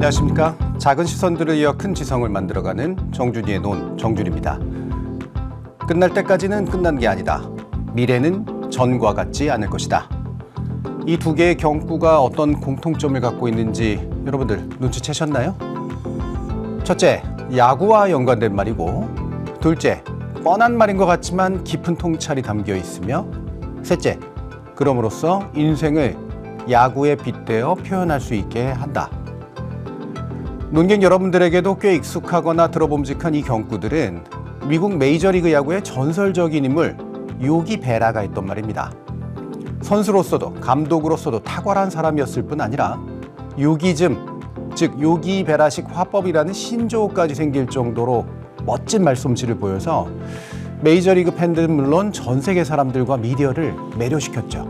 안녕하십니까. 작은 시선들을 이어 큰 지성을 만들어가는 정준이의 논 정준입니다. 끝날 때까지는 끝난 게 아니다. 미래는 전과 같지 않을 것이다. 이 두 개의 경구가 어떤 공통점을 갖고 있는지 여러분들 눈치채셨나요? 첫째, 야구와 연관된 말이고, 둘째, 뻔한 말인 것 같지만 깊은 통찰이 담겨 있으며, 셋째, 그럼으로써 인생을 야구에 빗대어 표현할 수 있게 한다. 논객 여러분들에게도 꽤 익숙하거나 들어봄직한 이 경구들은 미국 메이저리그 야구의 전설적인 인물 요기 베라가 했던 말입니다. 선수로서도 감독으로서도 탁월한 사람이었을 뿐 아니라 요기즘, 즉 요기 베라식 화법이라는 신조어까지 생길 정도로 멋진 말솜씨를 보여서 메이저리그 팬들은 물론 전 세계 사람들과 미디어를 매료시켰죠.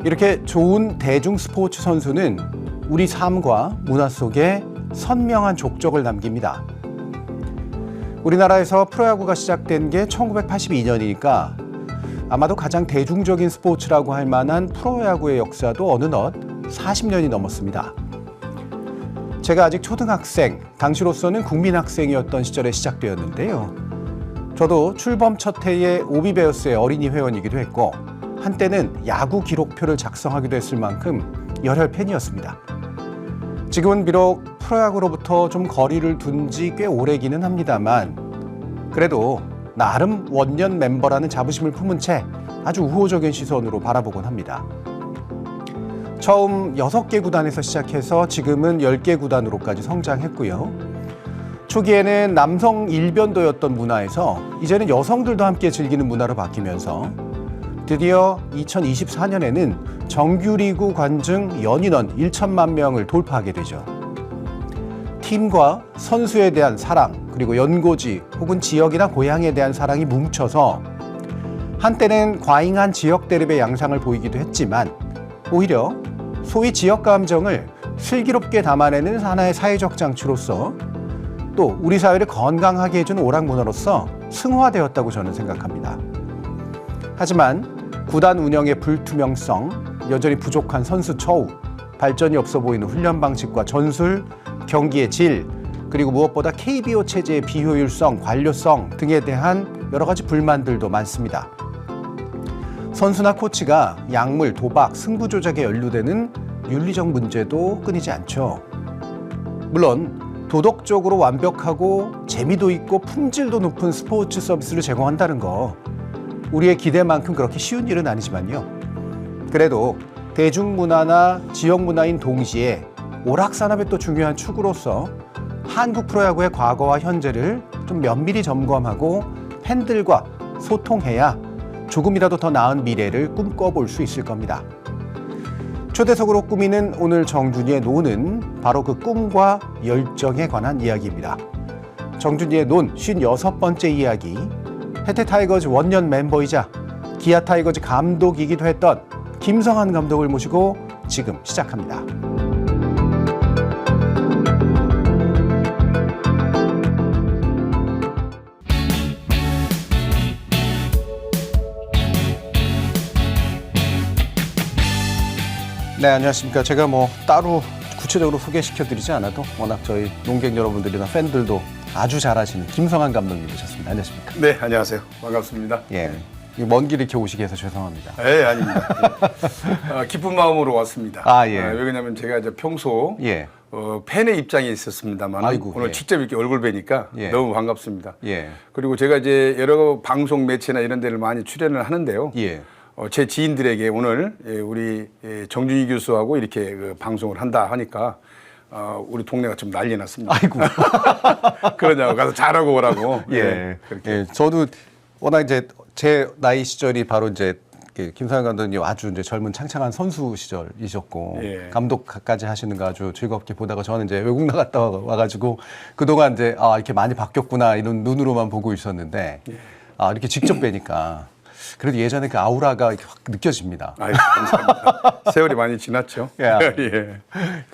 이렇게 좋은 대중 스포츠 선수는 우리 삶과 문화 속에 선명한 족적을 남깁니다. 우리나라에서 프로야구가 시작된 게 1982년이니까 아마도 가장 대중적인 스포츠라고 할 만한 프로야구의 역사도 어느덧 40년이 넘었습니다. 제가 아직 초등학생, 당시로서는 국민학생이었던 시절에 시작되었는데요. 저도 출범 첫 해에 오비베어스의 어린이 회원이기도 했고 한때는 야구 기록표를 작성하기도 했을 만큼 열혈 팬이었습니다. 지금은 비록 프로야구로부터 좀 거리를 둔 지 꽤 오래기는 합니다만 그래도 나름 원년 멤버라는 자부심을 품은 채 아주 우호적인 시선으로 바라보곤 합니다. 처음 6개 구단에서 시작해서 지금은 10개 구단으로까지 성장했고요. 초기에는 남성 일변도였던 문화에서 이제는 여성들도 함께 즐기는 문화로 바뀌면서 드디어 2024년에는 정규리그 관중 연인원 1천만 명을 돌파하게 되죠. 팀과 선수에 대한 사랑, 그리고 연고지 혹은 지역이나 고향에 대한 사랑이 뭉쳐서 한때는 과잉한 지역 대립의 양상을 보이기도 했지만 오히려 소위 지역 감정을 슬기롭게 담아내는 하나의 사회적 장치로서 또 우리 사회를 건강하게 해준 오락문화로서 승화되었다고 저는 생각합니다. 하지만 구단 운영의 불투명성, 여전히 부족한 선수 처우, 발전이 없어 보이는 훈련 방식과 전술, 경기의 질, 그리고 무엇보다 KBO 체제의 비효율성, 관료성 등에 대한 여러 가지 불만들도 많습니다. 선수나 코치가 약물, 도박, 승부 조작에 연루되는 윤리적 문제도 끊이지 않죠. 물론 도덕적으로 완벽하고 재미도 있고 품질도 높은 스포츠 서비스를 제공한다는 거 우리의 기대만큼 그렇게 쉬운 일은 아니지만요. 그래도 대중문화나 지역문화인 동시에 오락산업의 또 중요한 축으로서 한국 프로야구의 과거와 현재를 좀 면밀히 점검하고 팬들과 소통해야 조금이라도 더 나은 미래를 꿈꿔볼 수 있을 겁니다. 초대석으로 꾸미는 오늘 정준이의 논은 바로 그 꿈과 열정에 관한 이야기입니다. 정준이의 논 56번째 이야기, 해태 타이거즈 원년 멤버이자 기아 타이거즈 감독이기도 했던 김성환 감독을 모시고 지금 시작합니다. 네, 안녕하십니까. 제가 따로 구체적으로 소개시켜드리지 않아도 워낙 저희 논객 여러분들이나 팬들도 아주 잘 아시는 김성환 감독님 모셨습니다. 안녕하십니까? 네, 안녕하세요. 반갑습니다. 예, 먼 길 이렇게 오시게 해서 죄송합니다. 네, 아닙니다. 예. 기쁜 마음으로 왔습니다. 예. 왜냐하면 제가 이제 평소 예. 팬의 입장에 있었습니다만 오늘 예. 직접 이렇게 얼굴 뵈니까 예. 너무 반갑습니다. 예. 그리고 제가 이제 여러 방송 매체나 이런 데를 많이 출연을 하는데요. 예. 제 지인들에게 오늘 우리 정준희 교수하고 이렇게 방송을 한다 하니까 우리 동네가 좀 난리 났습니다. 아이고. 그러냐고 가서 잘하고 오라고. 예. 그렇게. 예. 저도 워낙 이제 제 나이 시절이 바로 이제 김성환 감독님 아주 이제 젊은 창창한 선수 시절이셨고 예. 감독까지 하시는 거 아주 즐겁게 보다가 저는 이제 외국 나갔다 와가지고 그동안 이제 이렇게 많이 바뀌었구나 이런 눈으로만 보고 있었는데 예. 이렇게 직접 뵈니까 그래도 예전에 그 아우라가 이렇게 확 느껴집니다. 아유, 감사합니다. 세월이 많이 지났죠. 예. 예.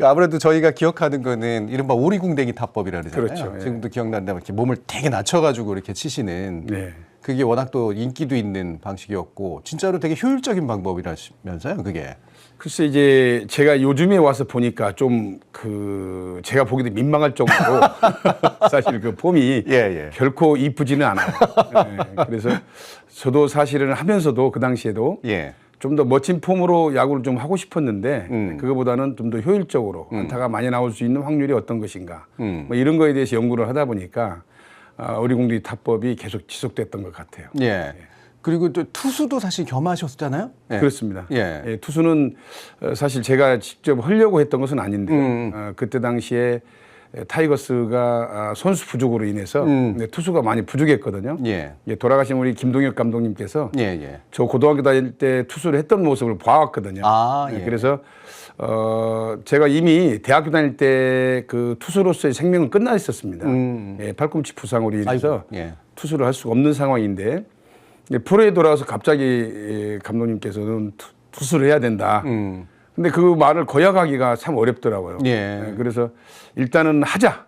아무래도 저희가 기억하는 거는 이른바 오리궁뎅이 타법이라 그러잖아요. 그렇죠. 예. 지금도 기억난다면 이렇게 몸을 되게 낮춰가지고 이렇게 치시는 네. 그게 워낙 또 인기도 있는 방식이었고 진짜로 되게 효율적인 방법이라면서요, 그게. 글쎄 이제 제가 요즘에 와서 보니까 좀 제가 보기도 민망할 정도로 사실 그 폼이 예. 결코 이쁘지는 않아요. 예, 그래서 저도 사실은 하면서도 그 당시에도 예. 좀 더 멋진 폼으로 야구를 좀 하고 싶었는데 그거보다는 좀 더 효율적으로 안타가 많이 나올 수 있는 확률이 어떤 것인가 뭐 이런 거에 대해서 연구를 하다 보니까 우리 공들이 타법이 계속 지속됐던 것 같아요. 예. 그리고 또 투수도 사실 겸하셨잖아요. 예. 그렇습니다. 예. 예, 투수는 사실 제가 직접 하려고 했던 것은 아닌데 그때 당시에 타이거스가 선수 부족으로 인해서 투수가 많이 부족했거든요. 예. 돌아가신 우리 김동혁 감독님께서 예. 저 고등학교 다닐 때 투수를 했던 모습을 봐왔거든요. 아, 예. 그래서 제가 이미 대학교 다닐 때 그 투수로서의 생명은 끝나 있었습니다. 예, 팔꿈치 부상으로 인해서 아이고, 예. 투수를 할 수가 없는 상황인데 프로에 돌아와서 갑자기 감독님께서는 투수를 해야 된다. 근데 그 말을 거역하기가 참 어렵더라고요. 예. 그래서 일단은 하자.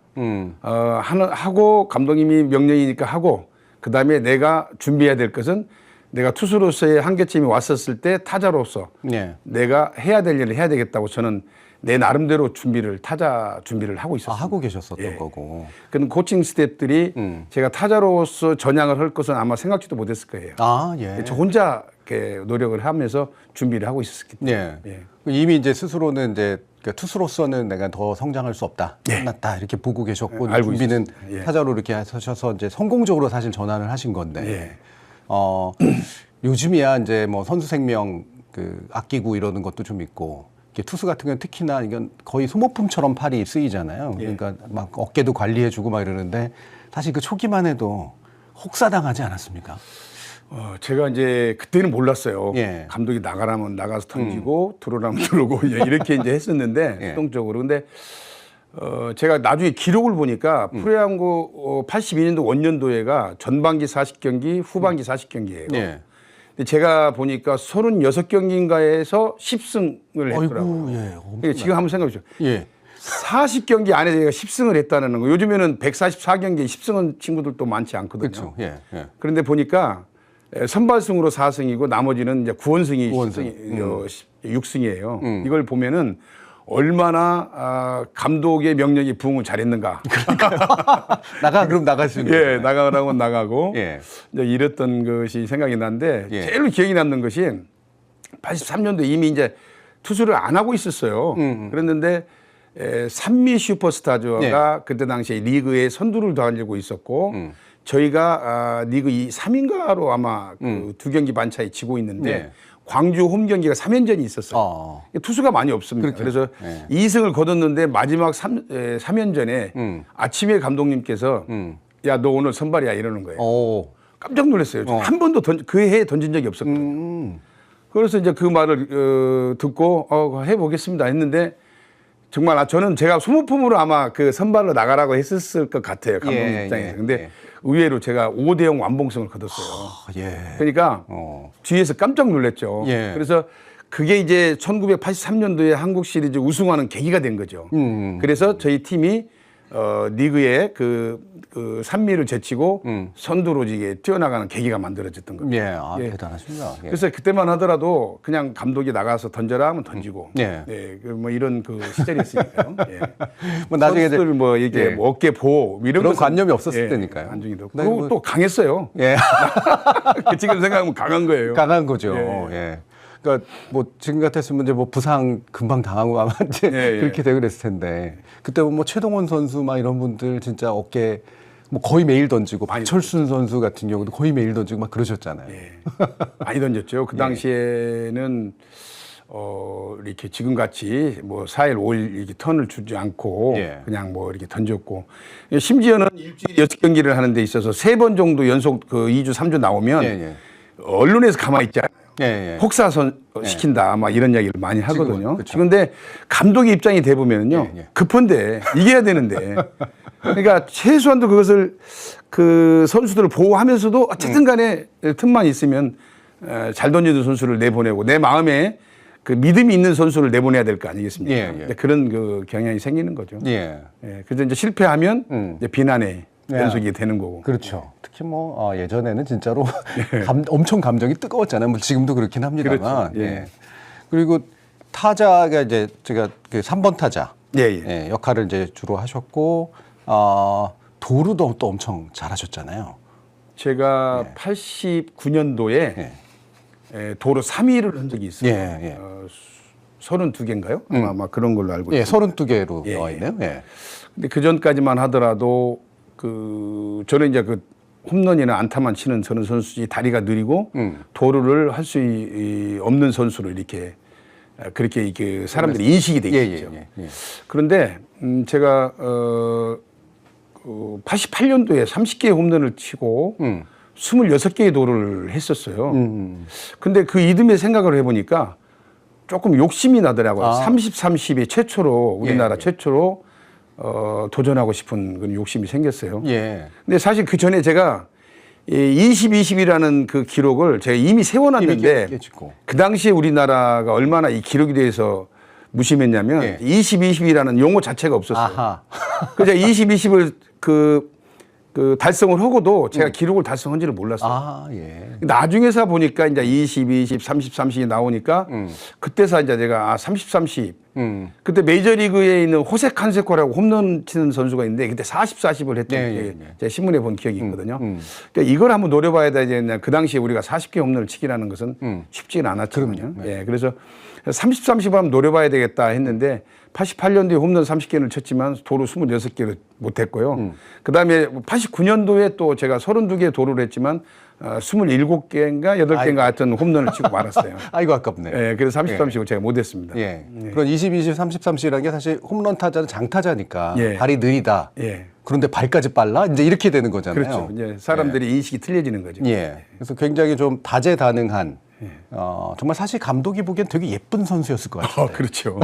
하고 감독님이 명령이니까 하고 그다음에 내가 준비해야 될 것은 내가 투수로서의 한계점이 왔었을 때 타자로서 예. 내가 해야 될 일을 해야 되겠다고 저는 내 나름대로 타자 준비를 하고 있었어요. 하고 계셨었던 예. 거고. 그런 코칭 스태프들이 제가 타자로서 전향을 할 것은 아마 생각지도 못했을 거예요. 아, 예. 저 혼자 이렇게 노력을 하면서 준비를 하고 있었기 때문에. 예. 이미 이제 스스로는 이제 그러니까 투수로서는 내가 더 성장할 수 없다. 끝났다. 이렇게 보고 계셨고 알고 준비는 있었습니다. 예. 타자로 이렇게 하셔서 이제 성공적으로 사실 전환을 하신 건데. 예. 요즘이야 이제 뭐 선수 생명 아끼고 이러는 것도 좀 있고 이게 투수 같은 경우는 특히나 이건 거의 소모품처럼 팔이 쓰이잖아요. 그러니까 막 어깨도 관리해주고 막 이러는데 사실 그 초기만 해도 혹사당하지 않았습니까? 제가 이제 그때는 몰랐어요. 예. 감독이 나가라면 나가서 던지고 들어오라면 들어오고 이렇게 이제 했었는데 예. 수동적으로. 근데 제가 나중에 기록을 보니까 프로야구 82년도 원년도에가 전반기 40경기, 후반기 40경기예요. 예. 근데 제가 보니까 36경기인가에서 10승을 했더라고요. 아이고, 예. 그러니까 지금 한번 생각해 보세요. 예. 40경기 안에 제가 10승을 했다는 거. 요즘에는 144경기에 10승은 친구들도 많지 않거든요. 그렇죠. 예. 그런데 보니까 선발승으로 4승이고 나머지는 이제 구원승이 6승이에요. 이걸 보면은 얼마나 감독의 명령이 부응을 잘했는가. 그럼 나갈 수 있는 예, 거잖아요. 나가라고 나가고 예. 이제 이랬던 것이 생각이 나는데 예. 제일 기억이 남는 것이 83년도 이미 이제 투수를 안 하고 있었어요. 그랬는데 산미 슈퍼스타즈가 그때 당시에 리그에 선두를 달리고 있었고 저희가 리그 3인가로 아마 두 경기 반 차이 지고 있는데 예. 광주 홈 경기가 3연전이 있었어요. 투수가 많이 없습니다. 그래서 2승을 거뒀는데 마지막 3연전에 아침에 감독님께서 야, 너 오늘 선발이야 이러는 거예요. 깜짝 놀랐어요. 한 번도 그 해에 던진 적이 없었거든요. 그래서 이제 그 말을 듣고 해보겠습니다 했는데 정말 저는 제가 소모품으로 아마 그 선발로 나가라고 했었을 것 같아요. 감독님 입장에서. 근데 의외로 제가 5대0 완봉승을 거뒀어요. 예. 그러니까 뒤에서 깜짝 놀랐죠. 예. 그래서 그게 이제 1983년도에 한국 시리즈 우승하는 계기가 된 거죠. 그래서 저희 팀이 리그에 그 산미를 제치고 선두로 이게 뛰어나가는 계기가 만들어졌던 겁니다. 예. 대단하십니다. 예. 그래서 그때만 하더라도 그냥 감독이 나가서 던져라 하면 던지고, 예. 뭐 이런 그 시절이었으니까요. 예. 뭐 나중에 이제 선수들 뭐 이게 뭐 어깨 보호 이런 그런 것은, 관념이 없었을 때니까요. 안중이도 네, 그리고 뭐- 또 강했어요. 예. 지금 생각하면 강한 거예요. 강한 거죠. 예. 예. 그러니까 뭐 지금 같았으면 이제 뭐 부상 금방 당하고 아마 이제 예. 그렇게 되고 그랬을 텐데 그때 뭐 최동원 선수 막 이런 분들 진짜 어깨 뭐 거의 매일 던지고 박철순 선수 같은 경우도 거의 매일 던지고 막 그러셨잖아요. 예. 많이 던졌죠. 그 당시에는 이렇게 지금 같이 뭐 4일, 5일 이렇게 턴을 주지 않고 예. 그냥 뭐 이렇게 던졌고 심지어는 일주일에 6경기를 하는 데 있어서 3번 정도 연속 그 2주, 3주 나오면 예. 언론에서 가만히 있지 않아요. 예. 혹사선 시킨다, 막 이런 이야기를 많이 하거든요. 그렇죠. 그런데 감독의 입장이 돼 보면은요, 예. 급한데 이겨야 되는데, 그러니까 최소한도 그것을 그 선수들을 보호하면서도 어쨌든간에 틈만 있으면 잘 던지는 선수를 내보내고 내 마음에 그 믿음이 있는 선수를 내보내야 될 거 아니겠습니까? 예. 그런 그 경향이 생기는 거죠. 예. 예, 그래서 이제 실패하면 이제 비난에 연속이 되는 거고. 그렇죠. 특히 뭐 예전에는 진짜로 엄청 감정이 뜨거웠잖아요. 뭐 지금도 그렇긴 합니다만. 그렇죠. 예. 그리고 타자가 이제 제가 그 3번 타자 예. 역할을 이제 주로 하셨고 도루도 또 엄청 잘하셨잖아요. 제가 89년도에 도로 3위를 한 적이 있어요. 32개인가요? 아마 그런 걸로 알고 있습니다. 32개로 나와 있네요. 근데 그 전까지만 하더라도 저는 이제 그 홈런이나 안타만 치는 저는 선수지 다리가 느리고 도루를 할 수 없는 선수로 이렇게 그렇게 사람들이 인식이 되어 있죠. 그런데 제가 88년도에 30개의 홈런을 치고 26개의 도루를 했었어요. 근데 그 이듬해 생각을 해보니까 조금 욕심이 나더라고요. 30이 최초로 우리나라 최초로 도전하고 싶은 그런 욕심이 생겼어요. 근데 사실 그 전에 제가 20-20이라는 그 기록을 제가 이미 세워놨는데 그 당시에 우리나라가 얼마나 이 기록에 대해서 무심했냐면 20-20이라는 용어 자체가 없었어요. 그래서 20-20을 그 달성을 하고도 제가 기록을 달성한지를 몰랐어요. 나중에서 보니까 이제 20-20, 30-30이 나오니까 그때서 이제 제가 30-30. 그때 메이저리그에 있는 호세 칸세코라고 홈런 치는 선수가 있는데 그때 40-40을 했던 게 제가 신문에 본 기억이 있거든요. 그러니까 이걸 한번 노려봐야 되겠냐. 그 당시에 우리가 40개 홈런을 치기라는 것은 쉽지는 않았거든요. 그래서 30-30을 한번 노려봐야 되겠다 했는데 88년도에 홈런 30개를 쳤지만 도루 26개를 못했고요. 그다음에 89년도에 또 제가 32개 도루를 했지만 27개인가 8개인가 하여튼 홈런을 치고 말았어요. 아이고 아깝네. 그래서 30-30을 제가 못했습니다. 그런 20-20, 30-30이라는 게 사실 홈런 타자는 장타자니까 발이 느리다. 그런데 발까지 빨라? 이제 이렇게 되는 거잖아요. 그렇죠. 이제 사람들이 인식이 틀려지는 거죠. 그래서 굉장히 좀 다재다능한 정말 사실 감독이 보기엔 되게 예쁜 선수였을 것 같아요. 그렇죠.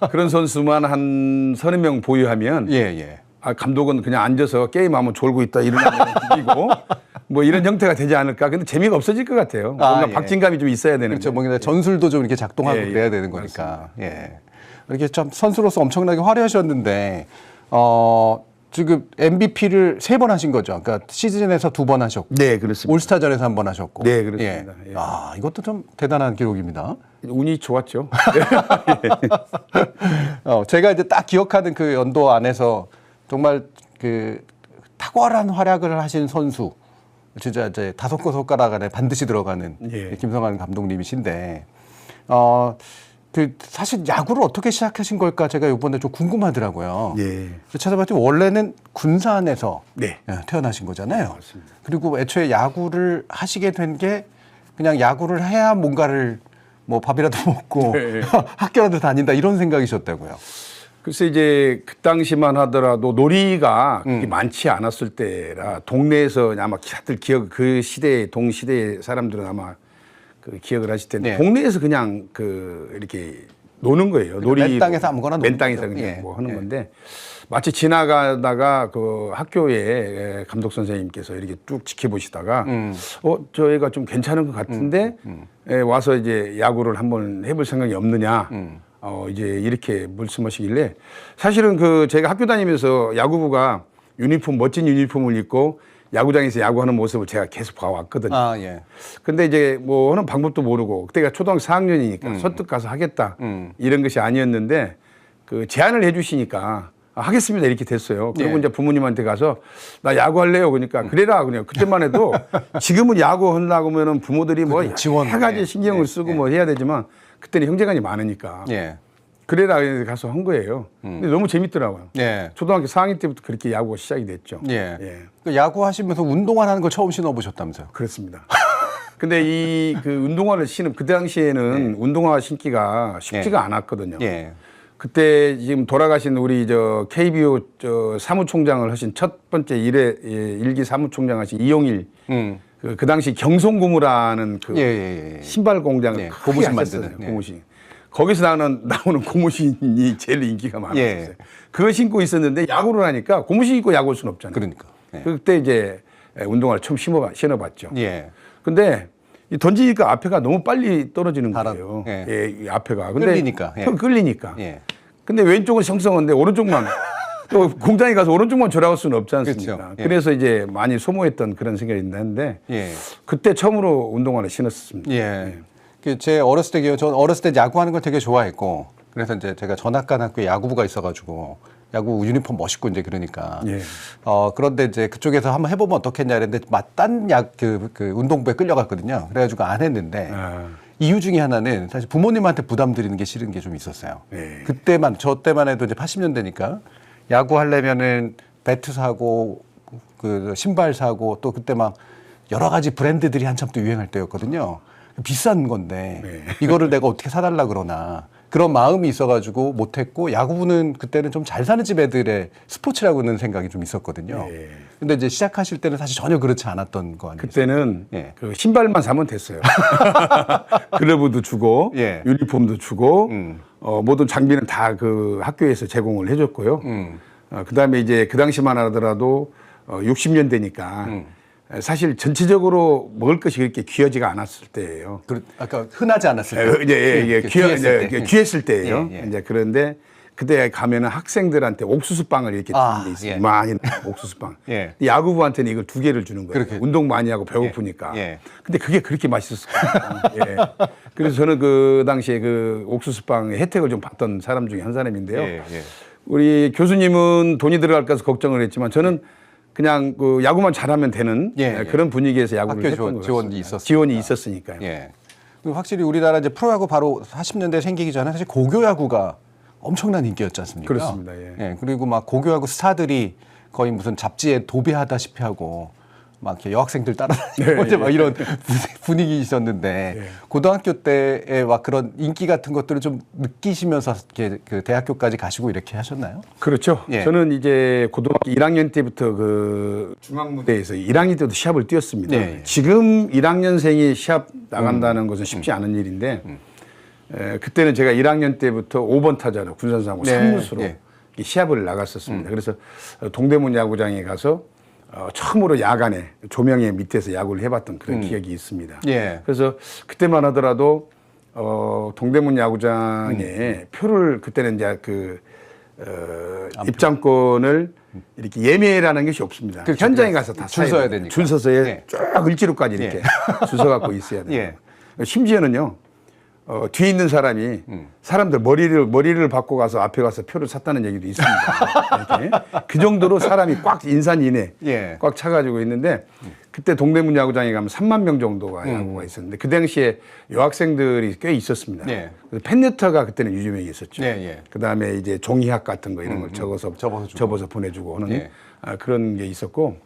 그런 선수만 한 30명 보유하면 감독은 그냥 앉아서 게임하면 졸고 있다 이런 느끼고 뭐 이런 형태가 되지 않을까. 근데 재미가 없어질 것 같아요. 뭔가 박진감이 좀 있어야 되는. 그렇죠. 뭔가 전술도 좀 이렇게 작동하고 그래야 되는 거니까. 이렇게 참 선수로서 엄청나게 화려하셨는데 지금 MVP를 3번 하신 거죠. 그러니까 시즌에서 2번 하셨고, 네, 그렇습니다. 올스타전에서 1번 하셨고, 네, 그렇습니다. 이것도 좀 대단한 기록입니다. 운이 좋았죠. 제가 이제 딱 기억하는 그 연도 안에서 정말 그 탁월한 활약을 하신 선수, 진짜 이제 5손가락 안에 반드시 들어가는 김성환 감독님이신데, 사실 야구를 어떻게 시작하신 걸까 제가 이번에 좀 궁금하더라고요. 찾아봤더니 원래는 군산에서 태어나신 거잖아요. 맞습니다. 그리고 애초에 야구를 하시게 된 게 그냥 야구를 해야 뭔가를 뭐 밥이라도 먹고 학교라도 다닌다 이런 생각이셨다고요. 글쎄 이제 그 당시만 하더라도 놀이가 그렇게 많지 않았을 때라 동네에서 아마 다들 그 시대의 동시대의 사람들은 아마 그 기억을 하실 텐데 동네에서 그냥 이렇게 노는 거예요. 놀이 맨 땅에서 아무거나 맨 땅에서 그냥 뭐 하는 건데 마치 지나가다가 그 학교에 감독 선생님께서 이렇게 쭉 지켜보시다가 저 애가 좀 괜찮은 것 같은데 와서 이제 야구를 한번 해볼 생각이 없느냐. 이제 이렇게 말씀하시길래 사실은 제가 학교 다니면서 야구부가 멋진 유니폼을 입고 야구장에서 야구하는 모습을 제가 계속 봐왔거든요. 근데 이제 뭐 하는 방법도 모르고 그때가 초등학교 4학년이니까 선뜻 가서 하겠다 이런 것이 아니었는데 제안을 해주시니까 하겠습니다 이렇게 됐어요. 그리고 이제 부모님한테 가서 나 야구할래요. 그러니까 그래라 그냥 그때만 해도 지금은 야구 하려고 하면은 부모들이 뭐 여러 가지 신경을 쓰고 뭐 해야 되지만 그때는 형제간이 많으니까 그래라 가서 한 거예요. 근데 너무 재밌더라고요. 초등학교 4학년 때부터 그렇게 야구가 시작이 됐죠. 그 야구 하시면서 운동화 하는 걸 처음 신어보셨다면서요? 그렇습니다. 근데 그 운동화를 그 당시에는 운동화 신기가 쉽지가 않았거든요. 그때 지금 돌아가신 우리 KBO 사무총장을 하신 첫 번째 일기 사무총장 하신 이용일 그 당시 경송고무라는 신발 공장을 고무신 만드는 고무신. 거기서 나오는 고무신이 제일 인기가 많았어요. 그거 신고 있었는데 야구를 하니까 고무신 입고 야구할 수는 없잖아요. 그러니까. 그때 이제 운동화를 처음 신어봤죠. 근데 던지니까 앞에가 너무 빨리 떨어지는 거예요. 이 앞에가. 근데 끌리니까. 끌리니까. 근데 왼쪽은 성성한데 오른쪽만 또 공장에 가서 오른쪽만 조라할 수는 없지 않습니까? 그렇죠. 예. 그래서 이제 많이 소모했던 그런 생각이 있는데 예. 그때 처음으로 운동화를 신었습니다. 예. 제 어렸을 때 기억, 전 어렸을 때 야구하는 걸 되게 좋아했고, 그래서 이제 제가 전학간 학교에 야구부가 있어가지고, 야구 유니폼 멋있고 이제 그러니까. 예. 그런데 이제 그쪽에서 한번 해보면 어떻겠냐 했는데, 딴 그 운동부에 끌려갔거든요. 그래가지고 안 했는데, 이유 중에 하나는 사실 부모님한테 부담 드리는 게 싫은 게 좀 있었어요. 예. 저 때만 해도 이제 80년대니까, 야구 하려면은 배트 사고, 그 신발 사고, 또 그때 막 여러 가지 브랜드들이 한참 또 유행할 때였거든요. 비싼 건데 네. 이거를 내가 어떻게 사달라 그러나 그런 마음이 있어가지고 못했고, 야구부는 그때는 좀 잘 사는 집 애들의 스포츠라고는 생각이 좀 있었거든요. 네. 근데 이제 시작하실 때는 사실 전혀 그렇지 않았던 거 아니에요? 그때는 예. 그 신발만 사면 됐어요. 글러브도 주고 예. 유니폼도 주고 모든 장비는 다 그 학교에서 제공을 해줬고요. 그다음에 이제 그 당시만 하더라도 60년대니까 사실 전체적으로 먹을 것이 그렇게 귀하지가 않았을 때예요. 아까 흔하지 않았을 때. 귀했을 때예요. 예, 예. 이제 그런데 그때 가면은 학생들한테 옥수수빵을 이렇게 주는 게 있어요. 예. 많이 옥수수빵. 예. 근데 야구부한테는 이걸 2개를 주는 거예요. 그렇게. 운동 많이 하고 배고프니까. 예. 근데 그게 그렇게 맛있었어요. 예. 그래서 저는 그 당시에 그 옥수수빵의 혜택을 좀 받던 사람 중에 한 사람인데요. 예, 예. 우리 교수님은 돈이 들어갈까 해서 걱정을 했지만 저는 그냥 그 야구만 잘하면 되는 예, 예. 그런 분위기에서 야구를 학교 했던 것 지원이 같습니다. 있었으니까. 지원이 있었으니까요. 예. 그리고 확실히 우리나라 이제 프로야구 바로 40년대 생기기 전에 사실 고교야구가 엄청난 인기였지 않습니까? 그렇습니다. 예. 그리고 막 고교야구 스타들이 거의 무슨 잡지에 도배하다시피 하고 막 이렇게 여학생들 따라다니고 이제 막 이런 분위기 있었는데 고등학교 때에 막 그런 인기 같은 것들을 좀 느끼시면서 이렇게 그 대학교까지 가시고 이렇게 하셨나요? 그렇죠. 예. 저는 이제 고등학교 1학년 때부터 그 중앙무대에서 1학년 때부터 시합을 뛰었습니다. 예. 지금 1학년생이 시합 나간다는 것은 쉽지 않은 일인데 그때는 제가 1학년 때부터 5번 타자로 군산상고 네. 3루수로 예. 시합을 나갔었습니다. 그래서 동대문 야구장에 가서 처음으로 야간에 조명의 밑에서 야구를 해봤던 그런 기억이 있습니다. 예. 그래서 그때만 하더라도 동대문 야구장에 표를 그때는 이제 입장권을 이렇게 예매라는 것이 없습니다. 그렇죠. 현장에 가서 다 줄 서야 되니까. 줄 서서 예. 쭉 을지로까지 이렇게 줄 서갖고 있어야 돼요. 예. 심지어는요. 뒤에 있는 사람이 사람들 머리를 받고 가서 앞에 가서 표를 샀다는 얘기도 있습니다. 이렇게. 그 정도로 사람이 꽉 인산인해 예. 꽉 차가지고 있는데 그때 동대문 야구장에 가면 3만 명 정도가 야구가 있었는데 그 당시에 여학생들이 꽤 있었습니다. 예. 그래서 팬레터가 그때는 유명해 있었죠. 예, 예. 그다음에 이제 종이학 같은 거 이런 걸 접어서 보내주고 하는 예. 그런 게 있었고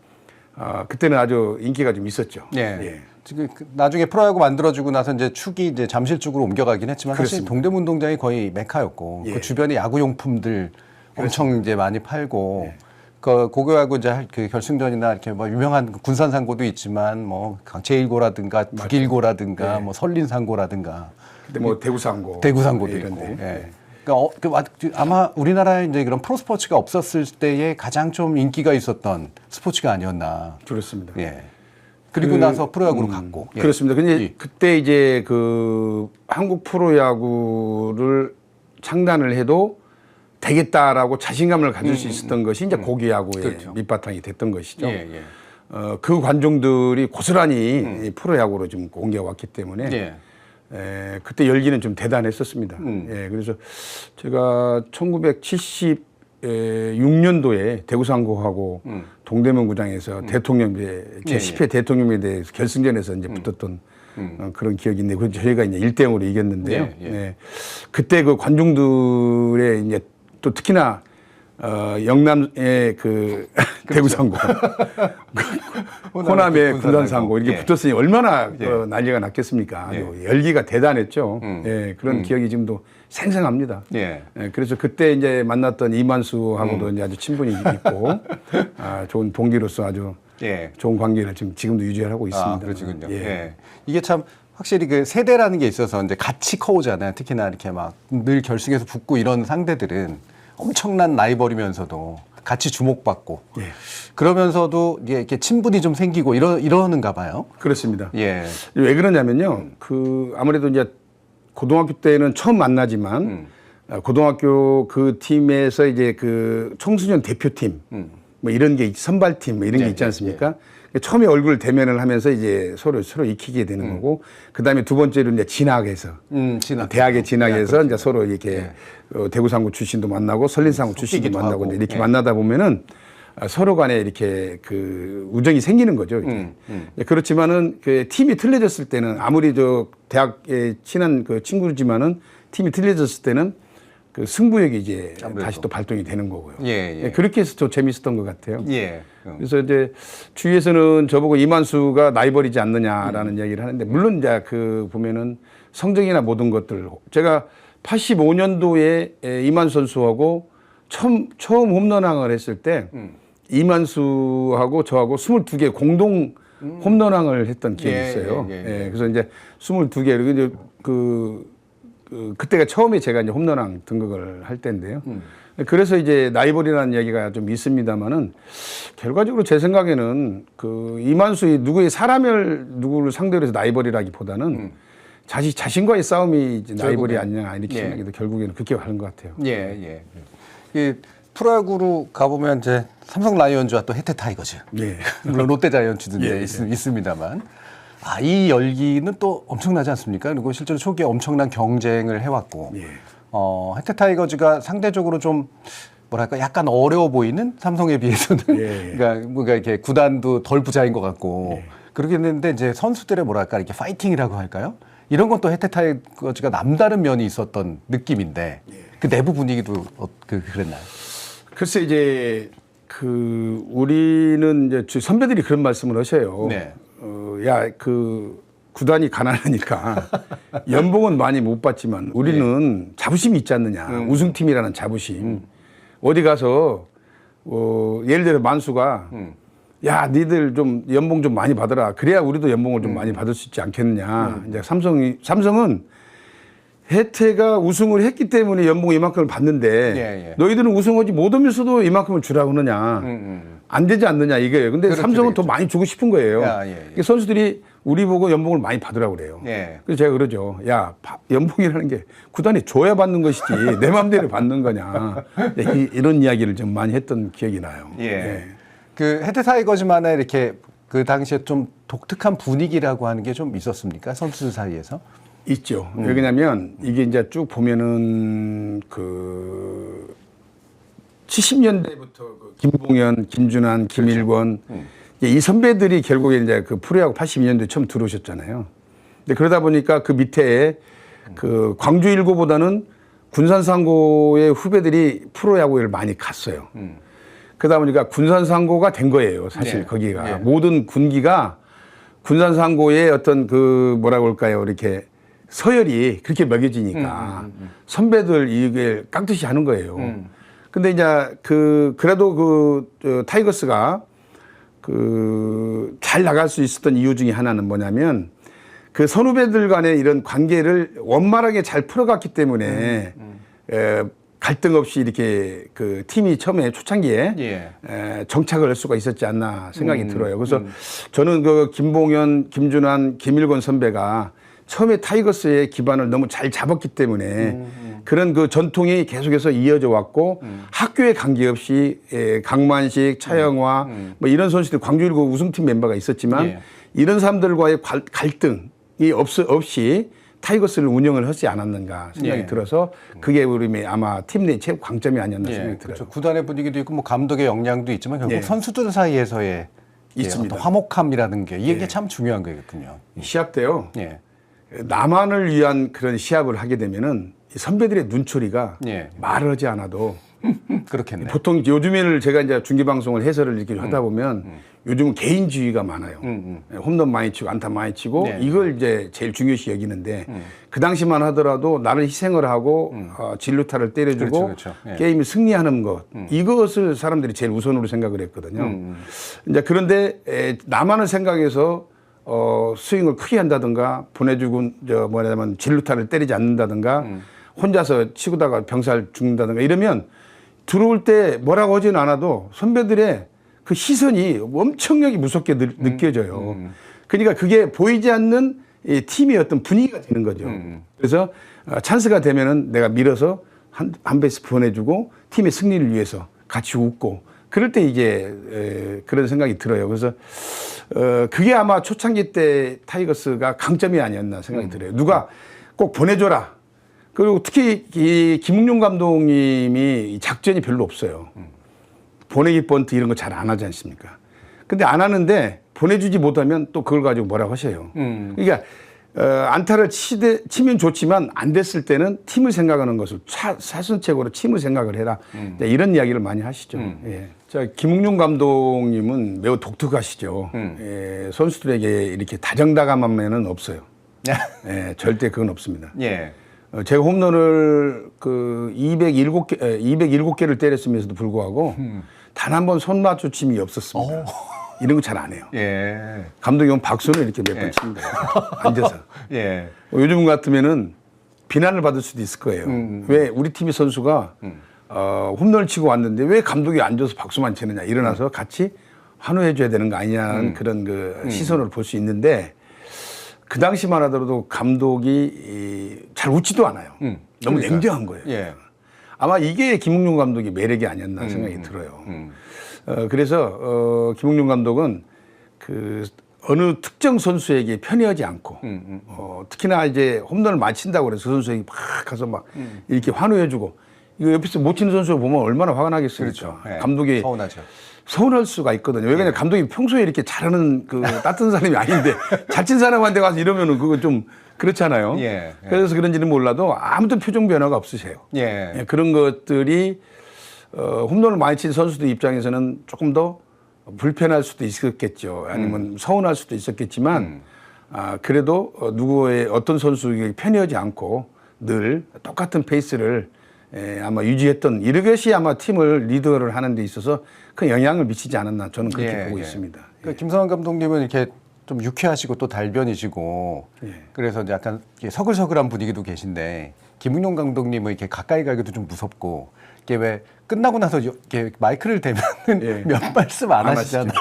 그때는 아주 인기가 좀 있었죠. 예. 지금 나중에 프로야구 만들어지고 나서 이제 축이 이제 잠실 쪽으로 옮겨가긴 했지만 사실 그렇습니다. 동대문 운동장이 거의 메카였고 예. 그 주변에 야구용품들 엄청 이제 많이 팔고 그 고교야구 이제 그 결승전이나 이렇게 뭐 유명한 군산상고도 있지만 뭐 제1고라든가 북일고라든가 뭐 설린상고라든가 그때 뭐 대구상고 대구상고도 이런데. 있고. 예. 그러니까 아마 우리나라에 이제 그런 프로 스포츠가 없었을 때에 가장 좀 인기가 있었던 스포츠가 아니었나. 그렇습니다. 예. 그리고 나서 프로야구로 갔고. 예. 그렇습니다. 근데 그때 이제 그 한국 프로야구를 창단을 해도 되겠다라고 자신감을 가질 수 있었던 것이 이제 고교야구의 그렇죠. 밑바탕이 됐던 것이죠. 예, 예. 그 관중들이 고스란히 이 프로야구로 좀 옮겨왔기 때문에 예. 그때 열기는 좀 대단했었습니다. 예, 그래서 제가 1976년도에 대구상고하고 동대문 구장에서 대통령배 제10회 대통령에 대해서 결승전에서 이제 붙었던 그런 기억이 있는데 그 저희가 이제 1대0으로 이겼는데요. 예, 예. 예. 그때 그 관중들의 이제 또 특히나 영남의 그 대구상고, 호남의 군산상고 이렇게 붙었으니 얼마나 난리가 났겠습니까? 아주 열기가 대단했죠. 예, 그런 기억이 지금도 생생합니다. 예. 예, 그래서 그때 이제 만났던 이만수하고도 이제 아주 친분이 있고 좋은 동기로서 아주 예. 좋은 관계를 지금도 유지하고 있습니다. 그러시군요. 예. 예. 이게 참 확실히 그 세대라는 게 있어서 이제 같이 커오잖아요. 특히나 이렇게 막 늘 결승에서 붙고 이런 상대들은 엄청난 라이벌이면서도 같이 주목받고 그러면서도 이렇게 친분이 좀 생기고 이러는가 봐요. 그렇습니다. 예. 왜 그러냐면요. 그 아무래도 이제 고등학교 때는 처음 만나지만 고등학교 그 팀에서 이제 그 청소년 대표팀 뭐 이런 게 선발팀 뭐 이런 게 있지 않습니까? 처음에 얼굴 대면을 하면서 이제 서로 익히게 되는 거고, 그 다음에 두 번째로 이제 진학해서 대학에 진학해서 이제 서로 이렇게 대구상고 출신도 만나고 설린상고 출신도 만나고 이제 이렇게 만나다 보면은 서로 간에 이렇게 그 우정이 생기는 거죠. 그렇지만은 그 팀이 틀려졌을 때는 아무리 저 대학에 친한 그 친구지만은 팀이 틀려졌을 때는 그 승부욕이 이제 아무래도 다시 또 발동이 되는 거고요. 그렇게 해서 더 재밌었던 것 같아요. 그래서 이제 주위에서는 저보고 이만수가 라이벌이지 않느냐라는 이야기를 하는데, 물론 이제 그 보면은 성적이나 모든 것들, 제가 85년도에 이만수 선수하고 처음 홈런왕을 했을 때 이만수하고 저하고 22개 공동 홈런왕을 했던 기억이 있어요. 그래서 이제 22개, 그리고 이제 그때가 처음에 제가 이제 홈런왕 등극을 할 때인데요. 그래서 이제 라이벌이라는 이야기가 좀 있습니다만은, 결과적으로 제 생각에는 그 이만수의 누구를 상대로 해서 라이벌이라기보다는 자신과의 싸움이 이제 라이벌이 아니냐 이렇게 생각해도 결국에는 그렇게 가는 것 같아요. 이 프로야구로 가보면 이제 삼성 라이온즈와 또 혜태 타이거즈, 물론 롯데 자이언츠도 있습니다만, 이 열기는 또 엄청나지 않습니까? 그리고 실제로 초기에 엄청난 경쟁을 해왔고, 혜태 타이거즈가 상대적으로 좀 뭐랄까 약간 어려워 보이는 삼성에 비해서는 그러니까 이렇게 구단도 덜 부자인 것 같고 그러겠는데, 이제 선수들의 뭐랄까 이렇게 파이팅이라고 할까요? 이런 건 또 혜태 타이거즈가 남다른 면이 있었던 느낌인데, 그 내부 분위기도 그랬나요? 글쎄 이제 우리는 이제 선배들이 그런 말씀을 하셔요. 야, 그 구단이 가난하니까 연봉은 많이 못 받지만 우리는 자부심이 있지 않느냐. 우승팀이라는 자부심. 어디 가서 예를 들어 만수가 야, 니들 좀 연봉 좀 많이 받아라. 그래야 우리도 연봉을 좀 많이 받을 수 있지 않겠느냐. 이제 삼성은 혜태가 우승을 했기 때문에 연봉 이만큼을 받는데 너희들은 우승하지 못하면서도 이만큼을 주라고 하느냐. 안 되지 않느냐 이거예요. 근데 삼성은 더 많이 주고 싶은 거예요. 선수들이 우리 보고 연봉을 많이 받으라고 그래요. 그래서 제가 그러죠. 야, 연봉이라는 게 구단이 줘야 받는 것이지 내 마음대로 받는 거냐. 이런 이야기를 좀 많이 했던 기억이 나요. 그 혜태 타이거즈만의 이렇게 그 당시에 좀 독특한 분위기라고 하는 게 좀 있었습니까? 선수들 사이에서? 있죠. 왜냐면 이게 이제 쭉 보면은 그 70년대부터 그 김봉현, 김준환, 김일권 이 선배들이 결국에 이제 그 프로야구 82년도에 처음 들어오셨잖아요. 근데 그러다 보니까 그 밑에 그 광주 일고보다는 군산상고의 후배들이 프로야구를 많이 갔어요. 그러다 보니까 군산상고가 된 거예요. 사실 거기가 모든 군기가 군산상고의 어떤 그 뭐라고 할까요? 이렇게 서열이 그렇게 먹여지니까 선배들 이게 깍듯이 하는 거예요. 근데 이제 그래도 타이거스가 잘 나갈 수 있었던 이유 중에 하나는 뭐냐면 그 선후배들 간의 이런 관계를 원만하게 잘 풀어갔기 때문에 갈등 없이 이렇게 그 팀이 처음에 초창기에 정착을 할 수가 있었지 않나 생각이 들어요. 그래서 저는 그 김봉현, 김준환, 김일권 선배가 처음에 타이거스의 기반을 너무 잘 잡았기 때문에 그런 그 전통이 계속해서 이어져 왔고 학교에 관계없이 강만식, 차영화 뭐 이런 선수들 광주일고 우승팀 멤버가 있었지만 이런 사람들과의 갈등이 없이 타이거스를 운영을 하지 않았는가 생각이 들어서 그게 우리 아마 팀 내 최고 강점이 아니었나 생각이 들어요. 그렇죠. 구단의 분위기도 있고 뭐 감독의 역량도 있지만 결국 선수들 사이에서의 있습니다. 화목함이라는 게 이게 참 중요한 거겠군요. 시합 때요. 나만을 위한 그런 시합을 하게 되면은 선배들의 눈초리가 말을 하지 않아도 그렇겠네. 보통 요즘에는 제가 이제 중계 방송을 해설을 이렇게 하다 보면 요즘은 개인주의가 많아요. 홈런 많이 치고 안타 많이 치고 이걸 이제 제일 중요시 여기는데 그 당시만 하더라도 나를 희생을 하고 진루타를 때려주고 게임을 승리하는 것 이것을 사람들이 제일 우선으로 생각을 했거든요. 이제 그런데 나만을 생각해서 스윙을 크게 한다든가 보내주고 뭐냐면 진루타를 때리지 않는다든가 혼자서 치고다가 병살 죽는다든가 이러면 들어올 때 뭐라고 하지는 않아도 선배들의 그 시선이 엄청나게 무섭게 느껴져요. 그러니까 그게 보이지 않는 이 팀의 어떤 분위기가 되는 거죠. 그래서 찬스가 되면은 내가 밀어서 한 베이스 보내주고 팀의 승리를 위해서 같이 웃고 그럴 때 이제 그런 생각이 들어요. 그래서 그게 아마 초창기 때 타이거스가 강점이 아니었나 생각이 들어요. 누가 꼭 보내줘라. 그리고 특히 이 김웅룡 감독님이 작전이 별로 없어요. 보내기 번트 이런 거 잘 안 하지 않습니까? 근데 안 하는데 보내주지 못하면 또 그걸 가지고 뭐라고 하셔요. 그러니까 안타를 치면 좋지만 안 됐을 때는 팀을 생각하는 것을 사선책으로 팀을 생각을 해라. 이런 이야기를 많이 하시죠. 예. 자, 김웅룡 감독님은 매우 독특하시죠. 예, 선수들에게 이렇게 다정다감함에는 없어요. 예, 절대 그건 없습니다. 예. 제가 홈런을 그 207개를 때렸으면서도 불구하고 단 한 번 손 맞추침이 없었습니다. 이런 거 잘 안 해요. 예. 감독이 오면 박수는 이렇게 몇 번 칩니다. 앉아서. 예. 요즘 같으면은 비난을 받을 수도 있을 거예요. 왜 우리 팀의 선수가 홈런을 치고 왔는데 왜 감독이 앉아서 박수만 치느냐. 일어나서 같이 환호해 줘야 되는 거 아니냐는 그런 그 시선으로 볼 수 있는데 그 당시만 하더라도 감독이 잘 웃지도 않아요. 너무 그러니까. 냉정한 거예요. 예. 아마 이게 김웅룡 감독의 매력이 아니었나 생각이 들어요. 그래서 김웅룡 감독은 그 어느 특정 선수에게 편애하지 않고 특히나 이제 홈런을 많이 친다고 그래서 그 선수에게 막 가서 막 이렇게 환호해주고 이거 옆에서 못 치는 선수를 보면 얼마나 화가 나겠습니까? 그렇죠. 예. 감독이 서운하죠. 서운할 수가 있거든요. 왜냐하면 감독이 평소에 이렇게 잘하는 그 따뜻한 사람이 아닌데 잘 친 사람한테 가서 이러면은 그거 좀 그렇잖아요. 예. 그래서 그런지는 몰라도 아무튼 표정 변화가 없으세요. 예. 예, 그런 것들이 홈런을 많이 친 선수들 입장에서는 조금 더 불편할 수도 있었겠죠. 아니면 서운할 수도 있었겠지만 그래도 누구의 어떤 선수에게 편애하지 않고 늘 똑같은 페이스를 아마 유지했던 이것이 아마 팀을 리더를 하는 데 있어서 큰 영향을 미치지 않았나 저는 그렇게 보고 있습니다. 그러니까 김성환 감독님은 이렇게 좀 유쾌하시고 또 달변이시고 그래서 약간 서글서글한 분위기도 계신데 김웅룡 감독님은 이렇게 가까이 가기도 좀 무섭고 이게 왜 끝나고 나서 이렇게 마이크를 대면은 몇 말씀 안 하시잖아요.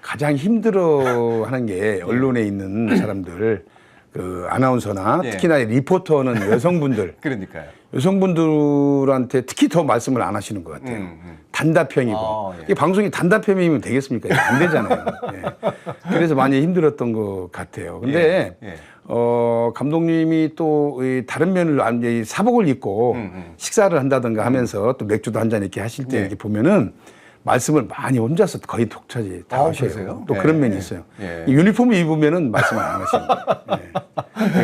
가장 힘들어하는 게 언론에 있는 사람들. 그 아나운서나 특히나 리포터는 여성분들. 그러니까요. 여성분들한테 특히 더 말씀을 안 하시는 것 같아요. 단답형이고. 이 방송이 단답형이면 되겠습니까? 안 되잖아요. 그래서 많이 힘들었던 것 같아요. 근데 감독님이 또 다른 면을 사복을 입고 식사를 한다든가 하면서 또 맥주도 한 잔 이렇게 하실 때 이렇게 보면은 말씀을 많이 혼자서 거의 독차지 다 하셔요. 또 그런 면이 있어요. 유니폼을 입으면은 말씀을 안 하십니다.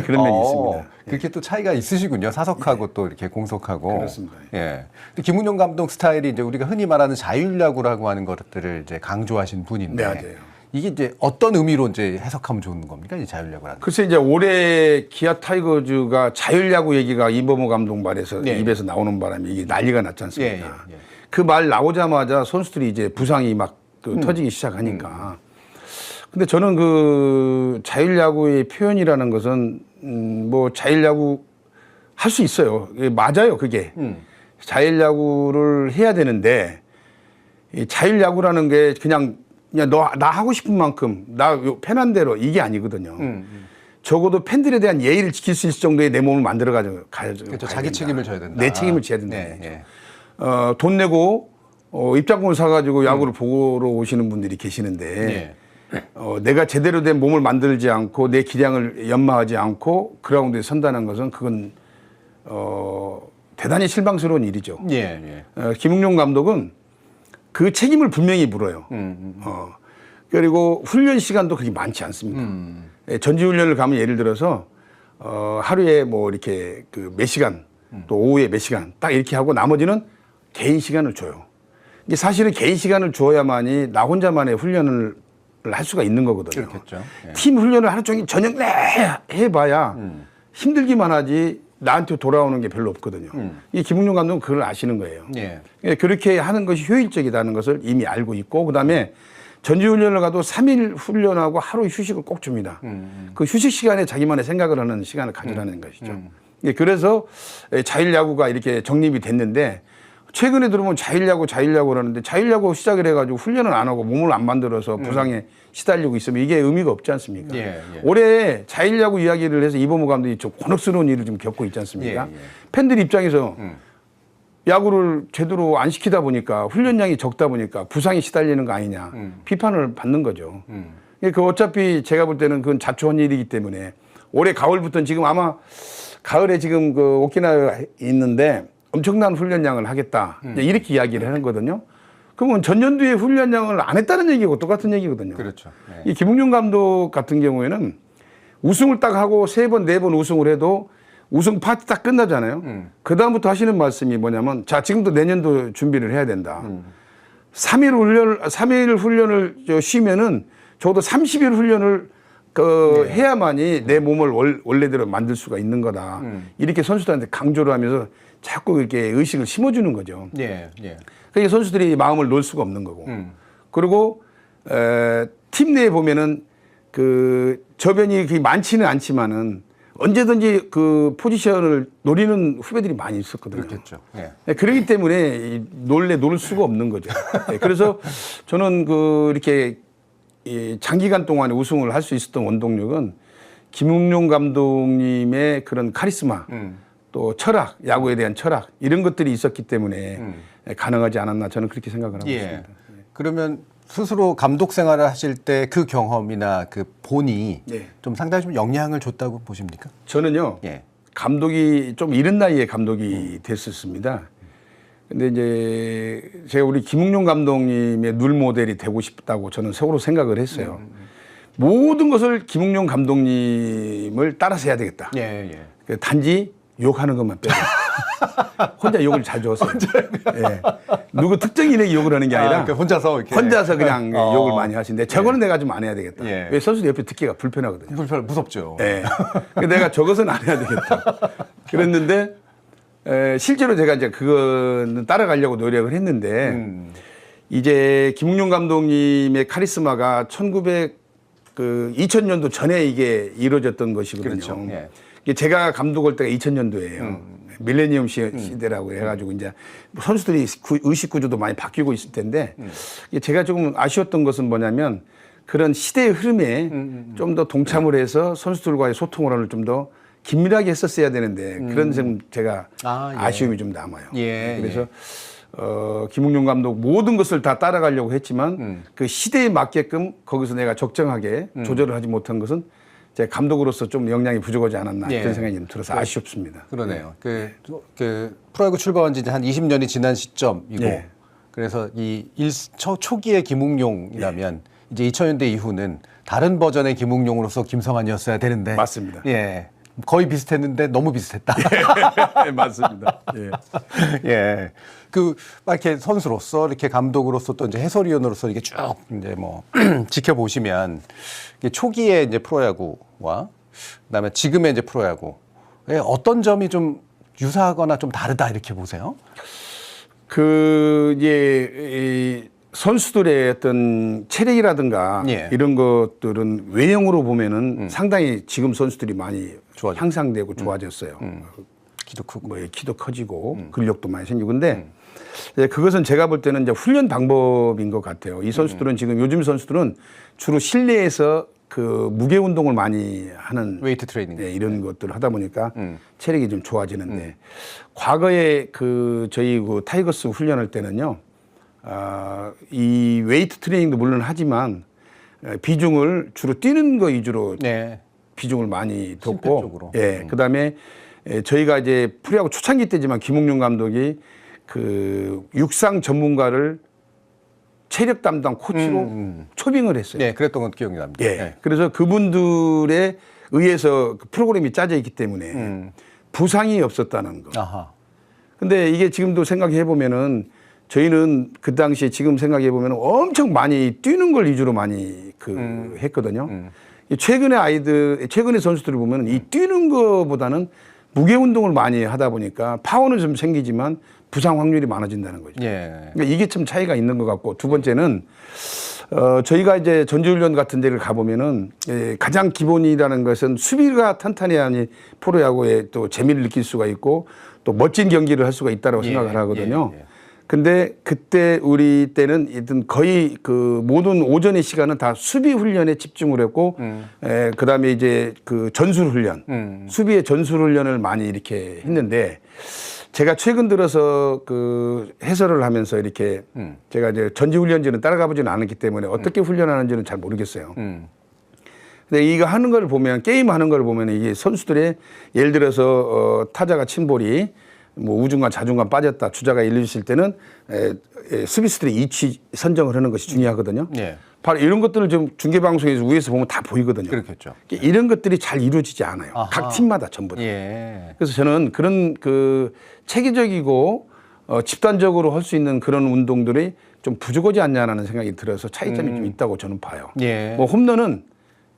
그런 면이 있습니다. 그렇게 또 차이가 있으시군요. 사석하고 또 이렇게 공석하고. 그렇습니다. 예. 김웅룡 감독 스타일이 이제 우리가 흔히 말하는 자율야구라고 하는 것들을 이제 강조하신 분인데. 네, 맞아요. 이게 이제 어떤 의미로 이제 해석하면 좋은 겁니까? 이 자율야구라는. 글쎄 이제 올해 기아 타이거즈가 자율야구 얘기가 이범호 감독 말에서 입에서 나오는 바람에 이게 난리가 났지 않습니까? 그 말 나오자마자 선수들이 이제 부상이 막 터지기 시작하니까. 근데 저는 그 자율야구의 표현이라는 것은 뭐 자율야구 할 수 있어요. 맞아요, 그게. 자율야구를 해야 되는데 이 자율야구라는 게 그냥 나 하고 싶은 만큼 나 편한 대로 이게 아니거든요. 적어도 팬들에 대한 예의를 지킬 수 있을 정도의 내 몸을 만들어 가지고 그렇죠. 자기 책임을 져야 된다. 내 책임을 져야 된다. 돈 내고 입장권을 사가지고 야구를 보러 오시는 분들이 계시는데 내가 제대로 된 몸을 만들지 않고 내 기량을 연마하지 않고 그라운드에 선다는 것은 그건 대단히 실망스러운 일이죠. 김웅룡 감독은 그 책임을 분명히 물어요. 그리고 훈련 시간도 그렇게 많지 않습니다. 전지훈련을 가면 예를 들어서 하루에 뭐 이렇게 그 몇 시간 또 오후에 몇 시간 딱 이렇게 하고 나머지는 개인 시간을 줘요. 이게 사실은 개인 시간을 줘야만이 나 혼자만의 훈련을 할 수가 있는 거거든요. 그렇겠죠. 팀 훈련을 하루 종일 저녁 내 해봐야 힘들기만 하지 나한테 돌아오는 게 별로 없거든요. 이 김웅룡 감독은 그걸 아시는 거예요. 그렇게 하는 것이 효율적이라는 것을 이미 알고 있고 그다음에 전지훈련을 가도 3일 훈련하고 하루 휴식을 꼭 줍니다. 그 휴식 시간에 자기만의 생각을 하는 시간을 가지라는 것이죠. 그래서 자율야구가 이렇게 정립이 됐는데 최근에 들어보면 자일야구 그러는데 자일야구 시작을 해가지고 훈련을 안 하고 몸을 안 만들어서 부상에 시달리고 있으면 이게 의미가 없지 않습니까? 올해 자일야구 이야기를 해서 이범호 감독이 좀 곤혹스러운 일을 좀 겪고 있지 않습니까? 팬들 입장에서 야구를 제대로 안 시키다 보니까 훈련량이 적다 보니까 부상에 시달리는 거 아니냐 비판을 받는 거죠. 그 어차피 제가 볼 때는 그건 자초한 일이기 때문에 올해 가을부터는 지금 아마 가을에 지금 그 오키나와에 있는데 엄청난 훈련량을 하겠다 이렇게 이야기를 하는 거거든요. 그러면 전년도에 훈련량을 안 했다는 얘기고 똑같은 얘기거든요. 그렇죠. 이 김웅룡 감독 같은 경우에는 우승을 딱 하고 3번, 4번 우승을 해도 우승 파티 딱 끝나잖아요. 그 다음부터 하시는 말씀이 뭐냐면 자 지금도 내년도 준비를 해야 된다. 3일 훈련을 쉬면은 적어도 30일 훈련을 해야만이 내 몸을 원래대로 만들 수가 있는 거다. 이렇게 선수들한테 강조를 하면서 자꾸 이렇게 의식을 심어주는 거죠. 그러니까 선수들이 마음을 놓을 수가 없는 거고. 그리고 팀 내에 보면은 그 저변이 많지는 않지만은 언제든지 그 포지션을 노리는 후배들이 많이 있었거든요. 그렇겠죠. 그렇기 때문에 놓을 수가 없는 거죠. 그래서 저는 이렇게 장기간 동안에 우승을 할 수 있었던 원동력은 김웅룡 감독님의 그런 카리스마 또 철학, 야구에 대한 철학 이런 것들이 있었기 때문에 가능하지 않았나 저는 그렇게 생각을 하고 있습니다. 그러면 스스로 감독 생활을 하실 때 그 경험이나 그 본이 좀 상당히 좀 영향을 줬다고 보십니까? 저는요. 감독이 좀 이른 나이에 감독이 됐었습니다. 근데 이제 제가 우리 김웅룡 감독님의 룰 모델이 되고 싶다고 저는 서로 생각을 했어요. 모든 것을 김웅룡 감독님을 따라서 해야 되겠다. 단지 욕하는 것만 빼고. 혼자 욕을 잘 줘서. 누구 특정인에게 욕을 하는 게 아니라 혼자서 그냥 욕을 많이 하시는데 저거는 내가 좀 안 해야 되겠다. 왜 선수들 옆에 듣기가 불편하거든요. 무섭죠. 내가 저것은 안 해야 되겠다. 그랬는데 실제로 제가 이제 그거는 따라가려고 노력을 했는데 이제 김웅룡 감독님의 카리스마가 2000년도 전에 이게 이루어졌던 것이거든요. 그렇죠. 제가 감독할 때가 2000년도예요. 밀레니엄 시대라고 해가지고 이제 선수들이 의식 구조도 많이 바뀌고 있을 텐데 제가 조금 아쉬웠던 것은 뭐냐면 그런 시대의 흐름에 좀 더 동참을 해서 선수들과의 소통을 하는 좀 더 긴밀하게 했었어야 되는데 그런 점 제가 아쉬움이 좀 남아요. 그래서 김웅룡 감독 모든 것을 다 따라가려고 했지만 그 시대에 맞게끔 거기서 내가 적정하게 조절을 하지 못한 것은 제 감독으로서 좀 역량이 부족하지 않았나 그런 생각이 좀 들어서 아쉽습니다. 그러네요. 그 프로야구 출범한 지 한 20년이 지난 시점이고 그래서 초기의 김웅룡이라면 이제 2000년대 이후는 다른 버전의 김웅룡으로서 김성환이었어야 되는데 맞습니다. 거의 비슷했는데 너무 비슷했다. 맞습니다. 이렇게 선수로서 이렇게 감독으로서 또 이제 해설위원으로서 이게 쭉 이제 뭐 지켜보시면 초기에 이제 프로야구와 그다음에 지금의 이제 프로야구의 어떤 점이 좀 유사하거나 좀 다르다 이렇게 보세요? 선수들의 어떤 체력이라든가 이런 것들은 외형으로 보면은 상당히 지금 선수들이 많이 향상되고 좋아졌어요. 키도 크고, 키도 커지고 근력도 많이 생기고 근데 그것은 제가 볼 때는 이제 훈련 방법인 것 같아요. 이 선수들은 지금 요즘 선수들은 주로 실내에서 그 무게 운동을 많이 하는 웨이트 트레이닝 이런 것들을 하다 보니까 체력이 좀 좋아지는데 과거에 저희 타이거스 훈련할 때는요. 이 웨이트 트레이닝도 물론 하지만 비중을 주로 뛰는 거 위주로 비중을 많이 뒀고 그다음에 저희가 이제 프로야구 초창기 때지만 김웅룡 감독이 그 육상 전문가를 체력 담당 코치로 초빙을 했어요. 그랬던 건 기억이 납니다. 그래서 그분들에 의해서 그 프로그램이 짜져 있기 때문에 부상이 없었다는 거. 근데 이게 지금도 생각해 보면은 저희는 그 당시에 지금 생각해 보면 엄청 많이 뛰는 걸 위주로 많이 했거든요. 최근의 선수들을 보면 이 뛰는 거보다는 무게 운동을 많이 하다 보니까 파워는 좀 생기지만 부상 확률이 많아진다는 거죠. 그러니까 이게 좀 차이가 있는 것 같고 두 번째는 저희가 이제 전지훈련 같은 데를 가보면은 가장 기본이라는 것은 수비가 탄탄해야니 프로야구에 또 재미를 느낄 수가 있고 또 멋진 경기를 할 수가 있다고 생각을 하거든요. 근데 그때 우리 때는 하여튼 거의 그 모든 오전의 시간은 다 수비 훈련에 집중을 했고, 그다음에 이제 그 전술 훈련, 수비의 전술 훈련을 많이 이렇게 했는데, 제가 최근 들어서 그 해설을 하면서 이렇게 제가 이제 전지훈련지는 따라가보지는 않았기 때문에 어떻게 훈련하는지는 잘 모르겠어요. 근데 이거 하는 걸 보면, 게임 하는 걸 보면 이게 선수들의 예를 들어서 타자가 침볼이 뭐 우중간 좌중간 빠졌다 주자가 일루있을 때는 수비수들의 위치 선정을 하는 것이 중요하거든요. 예. 바로 이런 것들을 좀 중계 방송에서 위에서 보면 다 보이거든요. 그렇겠죠. 이런 것들이 잘 이루어지지 않아요. 아하. 각 팀마다 전부 다. 예. 그래서 저는 그런 그 체계적이고 집단적으로 할 수 있는 그런 운동들이 좀 부족하지 않냐라는 생각이 들어서 차이점이 좀 있다고 저는 봐요. 예. 뭐 홈런은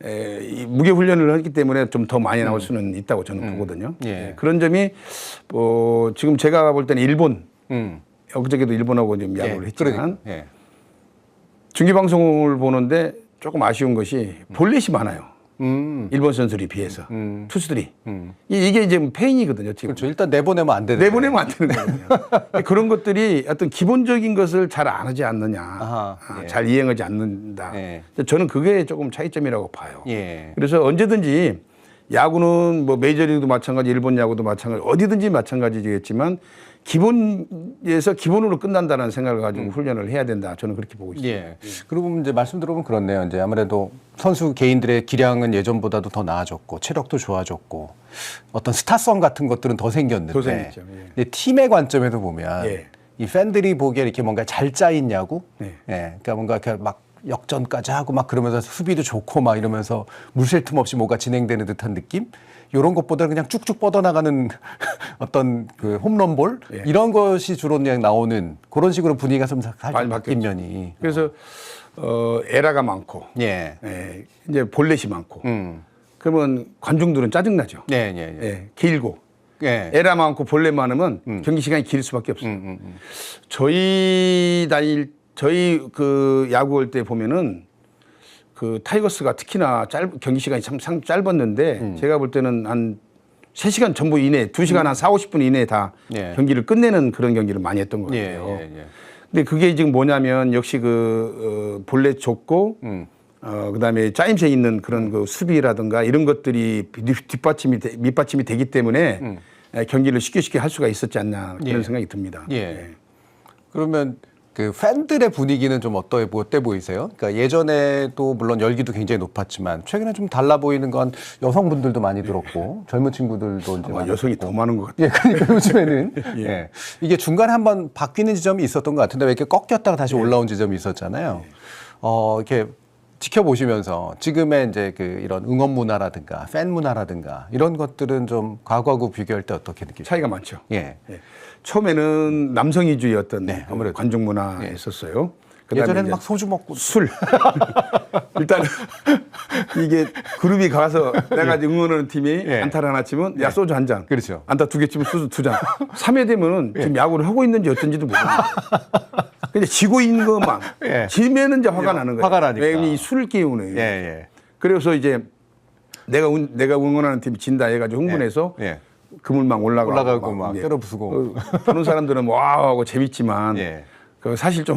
이 무게 훈련을 했기 때문에 좀 더 많이 나올 수는 있다고 저는 보거든요. 예. 그런 점이 지금 제가 볼 때는 일본 엊그저께도 일본하고 좀 야구를 했지만 예. 중계 방송을 보는데 조금 아쉬운 것이 볼넷이 많아요. 일본 선수들에 비해서 투수들이 이게 이제 페인이거든요. 지금. 그렇죠. 일단 내보내면 안 되는. 내보내면 안 되는 거거든요. 그런 것들이 어떤 기본적인 것을 잘 안 하지 않느냐, 아하, 예. 잘 이행하지 않는다. 예. 저는 그게 조금 차이점이라고 봐요. 예. 그래서 언제든지 야구는 뭐 메이저리그도 마찬가지, 일본 야구도 마찬가지, 어디든지 마찬가지겠지만 기본에서 기본으로 끝난다는 생각을 가지고 훈련을 해야 된다. 저는 그렇게 보고 있습니다. 예. 그리고 이제 말씀 들어보면 그렇네요. 이제 아무래도 선수 개인들의 기량은 예전보다도 더 나아졌고 체력도 좋아졌고 어떤 스타성 같은 것들은 더 생겼는데. 더 생겼죠. 예. 근데 팀의 관점에서 보면 예. 이 팬들이 보기에 이렇게 뭔가 잘 짜인 야구, 예. 그러니까 뭔가 이렇게 막 역전까지 하고 막 그러면서 수비도 좋고 막 이러면서 물샐 틈 없이 뭐가 진행되는 듯한 느낌? 이런 것보다 그냥 쭉쭉 뻗어나가는 어떤 그 홈런볼 예. 이런 것이 주로 그냥 나오는 그런 식으로 분위기가 좀 살짝 많이 바뀐 바뀌었죠. 면이. 그래서 에라가 많고, 예. 이제 볼넷이 많고, 그러면 관중들은 짜증나죠. 예, 예, 예. 예, 길고. 예. 에라 많고 볼넷 많으면 경기 시간이 길 수밖에 없어요. 저희 그 야구할 때 보면은 그 타이거스가 특히나 경기 시간이 참 짧았는데 제가 볼 때는 한 3시간 전부 이내, 2시간 한 4, 50분 이내에 다 예. 경기를 끝내는 그런 경기를 많이 했던 것 예, 같아요. 예, 예. 근데 그게 지금 뭐냐면 역시 볼넷 좋고 그다음에 짜임새 있는 그런 그 수비라든가 이런 것들이 밑받침이 되기 때문에 경기를 쉽게 할 수가 있었지 않나 그런 예. 생각이 듭니다. 예. 그러면 그 팬들의 분위기는 좀 어때 보이세요? 그러니까 예전에도 물론 열기도 굉장히 높았지만 최근에 좀 달라 보이는 건 여성분들도 많이 들었고 젊은 친구들도 이제 많이 여성이 더 많은 것 같아요. 예, 그러니까 요즘에는 예. 예. 이게 중간에 한번 바뀌는 지점이 있었던 것 같은데 왜 이렇게 꺾였다가 다시 올라온 지점이 있었잖아요. 이렇게 지켜보시면서 지금의 이제 그 이런 응원 문화라든가 팬 문화라든가 이런 것들은 좀 과거하고 비교할 때 어떻게 느끼세요? 차이가 많죠. 예. 예. 처음에는 남성 위주였던 네, 그 아무래도. 관중 문화가 있었어요. 그다음에 예전에는 이제 막 소주 먹고 술. 일단 이게 그룹이 가서 내가 이제 응원하는 팀이 예. 안타를 하나 치면 야 소주 한 잔. 그렇죠. 안타 2개 치면 소주 2잔. 3회 되면은 지금 야구를 하고 있는지 어쩐지도 모르겠어요. 근데 지고 있는 것만 예. 지면은 이제 화가 나는 거예요. 화가 나니까. 왜냐면 이 술을 깨우는. 예, 예. 그래서 이제 내가 응원하는 팀이 진다 해가지고 흥분해서 예. 그물망 올라가고 막 이제 때려 부수고. 보는 사람들은 와우 하고 재밌지만 예. 그 사실 좀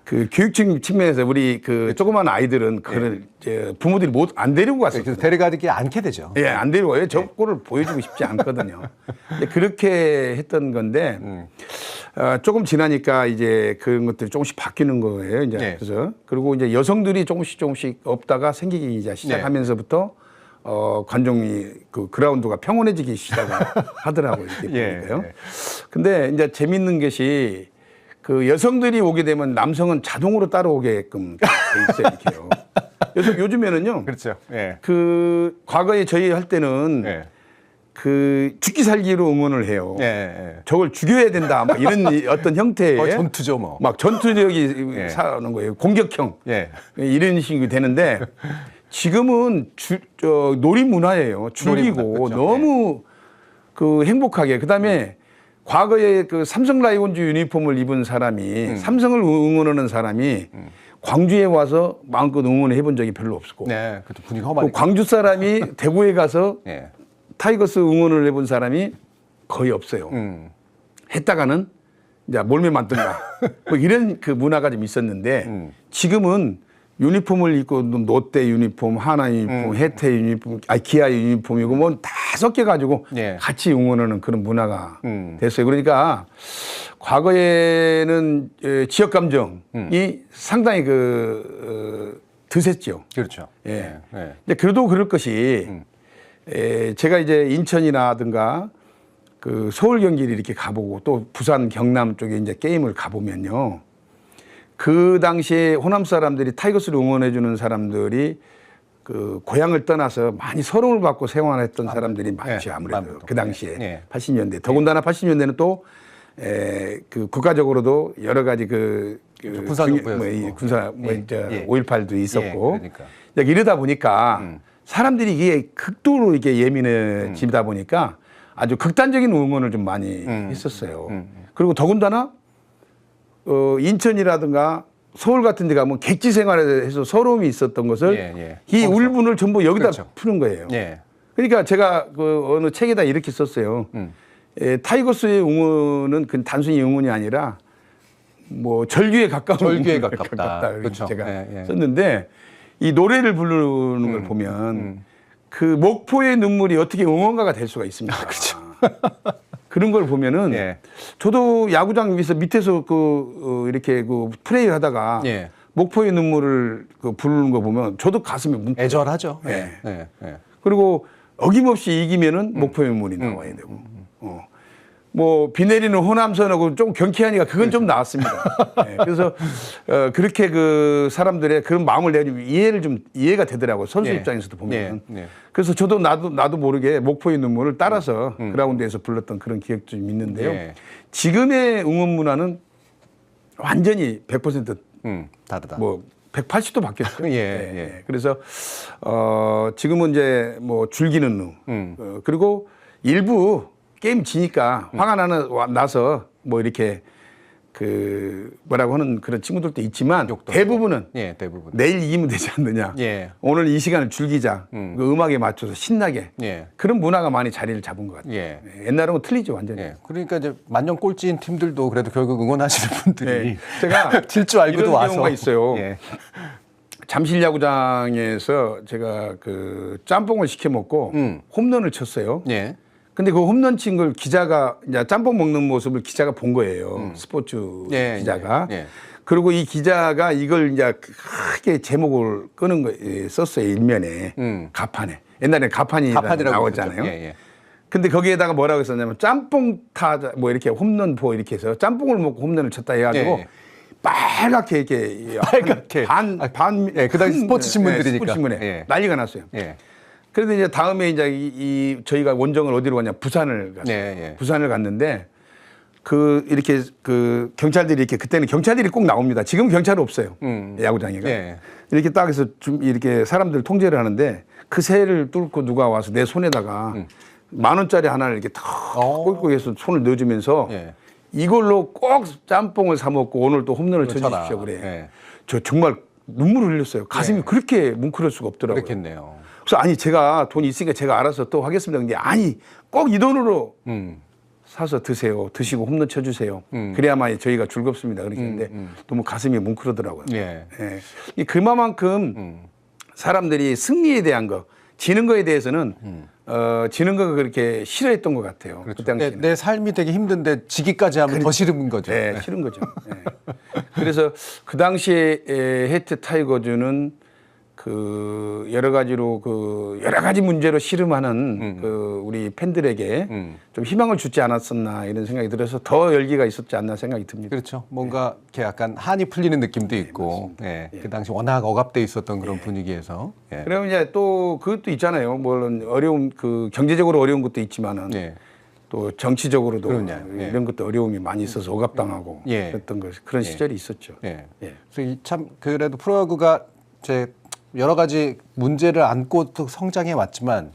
그 교육적 측면에서 우리 그 조그만 아이들은 그걸 이제 부모들이 안 데리고 갔어요. 그래서 데려가기 않게 되죠. 예, 안 데리고 가요. 저 꼴을 보여주고 싶지 않거든요. 근데 그렇게 했던 건데 조금 지나니까 이제 그런 것들이 조금씩 바뀌는 거예요. 이제 네. 그래서 그리고 이제 여성들이 조금씩 없다가 생기기 이제 시작하면서부터 관중이 그 그라운드가 평온해지기 시작하더라고요. 이렇게 예, 보니까요. 예. 근데 이제 재밌는 것이 그 여성들이 오게 되면 남성은 자동으로 따라오게끔 돼 있어요. 이렇게요. 그래서 요즘에는요. 그렇죠. 예. 그 과거에 저희 할 때는 예. 그 죽기 살기로 응원을 해요. 예, 예. 저걸 죽여야 된다. 막 이런 어떤 형태의 전투죠, 뭐. 막 전투력이 예. 사는 거예요. 공격형 예. 이런 식이 되는데 지금은 놀이 문화예요. 즐기고 놀이 문화, 그렇죠. 너무 그 행복하게 그다음에 과거에 그 삼성 라이온즈 유니폼을 입은 사람이 삼성을 응원하는 사람이 광주에 와서 마음껏 응원을 해본 적이 별로 없었고 네, 그것도 분위기 또 험하니까. 광주 사람이 대구에 가서 예. 타이거스 응원을 해본 사람이 거의 없어요. 했다가는 이제 몰매 만든다. 뭐 이런 그 문화가 좀 있었는데 지금은 유니폼을 입고 롯데 유니폼, 하나 유니폼, 혜태 유니폼, 기아 유니폼이고 뭐 다 섞여가지고 예. 같이 응원하는 그런 문화가 됐어요. 그러니까 과거에는 지역 감정이 상당히 드셌죠. 그렇죠. 예. 예. 근데 그래도 그럴 것이 제가 이제 인천이라든가 그 서울 경기를 이렇게 가보고 또 부산 경남 쪽에 이제 게임을 가보면요. 그 당시에 호남 사람들이 타이거스를 응원해주는 사람들이 그 고향을 떠나서 많이 서름을 받고 생활했던 사람들이 많죠. 아무래도 그 당시에 예. 80년대. 더군다나 80년대는 또 그 국가적으로도 여러 가지 군사정부였고. 군사 예. 5.18도 있었고. 예, 그러니까. 이러다 보니까 사람들이 이게 극도로 이게 예민해지다 보니까 아주 극단적인 응원을 좀 많이 했었어요. 그리고 더군다나 인천이라든가 서울 같은 데 가면 객지 생활에서 서러움이 있었던 것을 이 울분을 전부 여기다 그렇죠. 푸는 거예요. 예. 그러니까 제가 그 어느 책에다 이렇게 썼어요. 타이거스의 응원은 그 단순히 응원이 아니라 뭐 절규에 가까운 절규에 응원에 가깝다. 이렇게 그렇죠. 제가 예. 썼는데 이 노래를 부르는 걸 보면 그 목포의 눈물이 어떻게 응원가가 될 수가 있습니까? 그렇죠. 그런 걸 보면은 예. 저도 야구장 위에서 밑에서 이렇게 플레이를 하다가 예. 목포의 눈물을 부르는 거 보면 저도 가슴이 뭉클해요. 애절하죠. 예. 예. 그리고 어김없이 이기면은 목포의 눈물이 나와야 되고. 뭐 비 내리는 호남선하고 좀 경쾌하니까 그건 좀 나왔습니다. 예. 그래서 그렇게 그 사람들의 그런 마음을 내가 좀 이해가 되더라고요. 선수 예. 입장에서도 보면. 예. 그래서 저도 나도 모르게 목포의 눈물을 따라서 그라운드에서 불렀던 그런 기억도 좀 있는데요. 예. 지금의 응원 문화는 완전히 100% 다르다. 뭐 180도 바뀌었어요. 예. 그래서 지금은 이제 뭐 즐기는 그리고 일부 게임 지니까 화가 나서 뭐 이렇게 그 뭐라고 하는 그런 친구들도 있지만 대부분은 대부분. 내일 이기면 되지 않느냐. 예. 오늘 이 시간을 즐기자. 그 음악에 맞춰서 신나게. 예. 그런 문화가 많이 자리를 잡은 것 같아요. 예. 옛날하고는 틀리죠, 완전히. 예. 그러니까 이제 만년 꼴찌인 팀들도 그래도 결국 응원하시는 분들이 제가 질 줄 알고도 이런 와서 경우가 있어요. 예. 잠실 야구장에서 제가 그 짬뽕을 시켜 먹고 홈런을 쳤어요. 예. 근데 그 홈런 친 걸 기자가 이제 짬뽕 먹는 모습을 기자가 본 거예요. 스포츠 기자가. 예. 그리고 이 기자가 이걸 이제 크게 제목을 끄는 거 썼어요. 일면에. 가판에. 옛날에 가판이 나왔잖아요. 예. 근데 거기에다가 뭐라고 썼냐면 짬뽕 타자 뭐 이렇게 홈런포 이렇게 해서 짬뽕을 먹고 홈런을 쳤다 해가지고 빨갛게 이렇게 그 당시 스포츠 신문들이니까. 스포츠 신문에 난리가 났어요. 예. 그런데 이제 다음에 이제 저희가 원정을 어디로 갔냐 부산을 갔어요. 예. 부산을 갔는데 이렇게 경찰들이 이렇게 그때는 경찰들이 꼭 나옵니다. 지금 경찰은 없어요. 야구장에가. 예. 이렇게 딱 해서 좀 이렇게 사람들 통제를 하는데 그 새를 뚫고 누가 와서 내 손에다가 10,000원짜리 하나를 이렇게 탁 꼴꼴해서 손을 넣어주면서 이걸로 꼭 짬뽕을 사 먹고 오늘 또 홈런을 쳐주십시오 그래. 예. 저 정말 눈물을 흘렸어요. 가슴이 그렇게 뭉클할 수가 없더라고요. 그렇겠네요. 그래서 아니 제가 돈이 있으니까 제가 알아서 또 하겠습니다. 근데 아니 꼭 이 돈으로 사서 드시고 홈런 쳐주세요. 그래야만 저희가 즐겁습니다. 그렇게 했는데 너무 가슴이 뭉클하더라고요. 예. 예. 그만큼 사람들이 승리에 대한 거, 지는 거에 대해서는 지는 거가 그렇게 싫어했던 것 같아요. 그렇죠. 그 당시에는. 내 삶이 되게 힘든데 지기까지 하면 더 싫은 거죠. 네, 싫은 거죠. 네. 그래서 그 당시에 해태 타이거즈는 그 여러 가지로 여러 가지 문제로 씨름하는 우리 팬들에게 좀 희망을 주지 않았었나 이런 생각이 들어서 더 열기가 있었지 않나 생각이 듭니다. 그렇죠. 뭔가 이렇게 약간 한이 풀리는 느낌도 있고, 그 당시 워낙 억압돼 있었던 그런 분위기에서. 그러면 이제 또 그것도 있잖아요. 물론 어려운 경제적으로 어려운 것도 있지만은 또 정치적으로도 이런 것도 어려움이 많이 있어서 억압당하고 그랬던 그런 시절이 있었죠. 그래서 참 그래도 프로야구가 여러 가지 문제를 안고 또 성장해 왔지만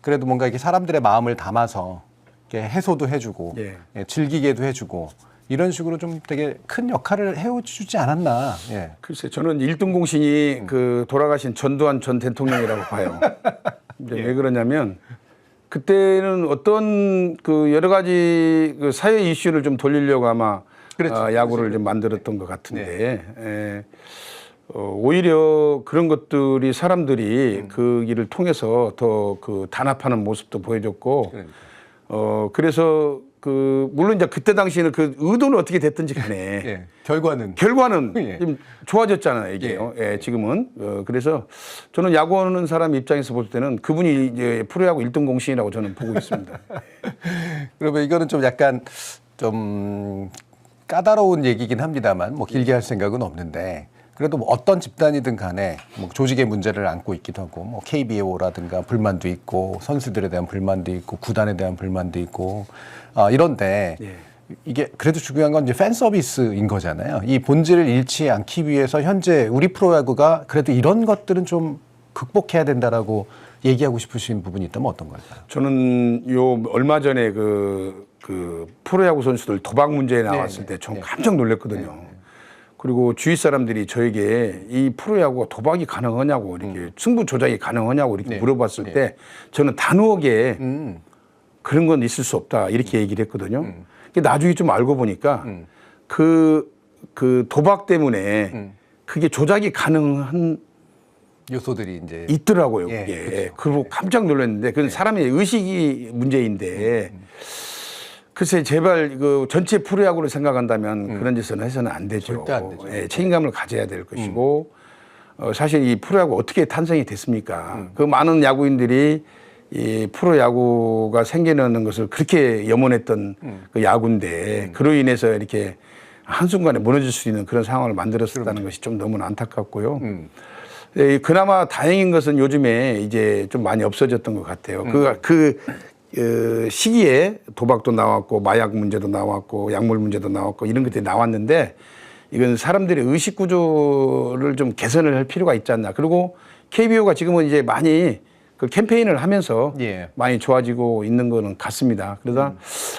그래도 뭔가 이렇게 사람들의 마음을 담아서 이렇게 해소도 해주고 즐기게도 해주고 이런 식으로 좀 되게 큰 역할을 해주지 않았나. 글쎄 저는 1등 공신이 돌아가신 전두환 전 대통령이라고 봐요. 왜 그러냐면 그때는 어떤 여러 가지 사회 이슈를 좀 돌리려고 아마 그렇죠. 야구를 좀 만들었던 것 같은데 오히려 그런 것들이 사람들이 그 일을 통해서 더 그 단합하는 모습도 보여줬고 그래서 그 물론 이제 그때 당시에는 그 의도는 어떻게 됐든지 간에 결과는 좀 좋아졌잖아요, 이게요. 지금은 그래서 저는 야구하는 사람 입장에서 볼 때는 그분이 이제 프로야구 1등 공신이라고 저는 보고 있습니다. 그러면 이거는 좀 약간 좀 까다로운 얘기긴 합니다만 뭐 길게 할 생각은 없는데 그래도 뭐 어떤 집단이든 간에 뭐 조직의 문제를 안고 있기도 하고 뭐 KBO라든가 불만도 있고 선수들에 대한 불만도 있고 구단에 대한 불만도 있고 이런데 이게 그래도 중요한 건 이제 팬 서비스인 거잖아요. 이 본질을 잃지 않기 위해서 현재 우리 프로야구가 그래도 이런 것들은 좀 극복해야 된다라고 얘기하고 싶으신 부분이 있다면 어떤 걸까요? 저는 요 얼마 전에 그 프로야구 선수들 도박 문제에 나왔을 때 좀 깜짝 놀랐거든요. 그리고 주위 사람들이 저에게 이 프로야구가 도박이 가능하냐고 이렇게 승부 조작이 가능하냐고 이렇게 물어봤을 때 저는 단호하게 그런 건 있을 수 없다 이렇게 얘기를 했거든요. 근데 나중에 좀 알고 보니까 그 도박 때문에 그게 조작이 가능한 요소들이 이제 있더라고요. 그게. 그리고 깜짝 놀랐는데 그건 사람의 의식이 문제인데 글쎄 제발 그 전체 프로야구를 생각한다면 그런 짓은 해서는 안 되죠. 절대 안 되죠. 책임감을 가져야 될 것이고 사실 이 프로야구 어떻게 탄생이 됐습니까? 그 많은 야구인들이 이 프로야구가 생겨나는 것을 그렇게 염원했던 그 야구인데 그로 인해서 이렇게 한순간에 무너질 수 있는 그런 상황을 만들었다는 것이 좀 너무나 안타깝고요. 그나마 다행인 것은 요즘에 이제 좀 많이 없어졌던 것 같아요. 그 시기에 도박도 나왔고 마약 문제도 나왔고 약물 문제도 나왔고 이런 것들이 나왔는데 이건 사람들의 의식 구조를 좀 개선을 할 필요가 있지 않나. 그리고 KBO가 지금은 이제 많이 그 캠페인을 하면서 많이 좋아지고 있는 거는 같습니다. 그러다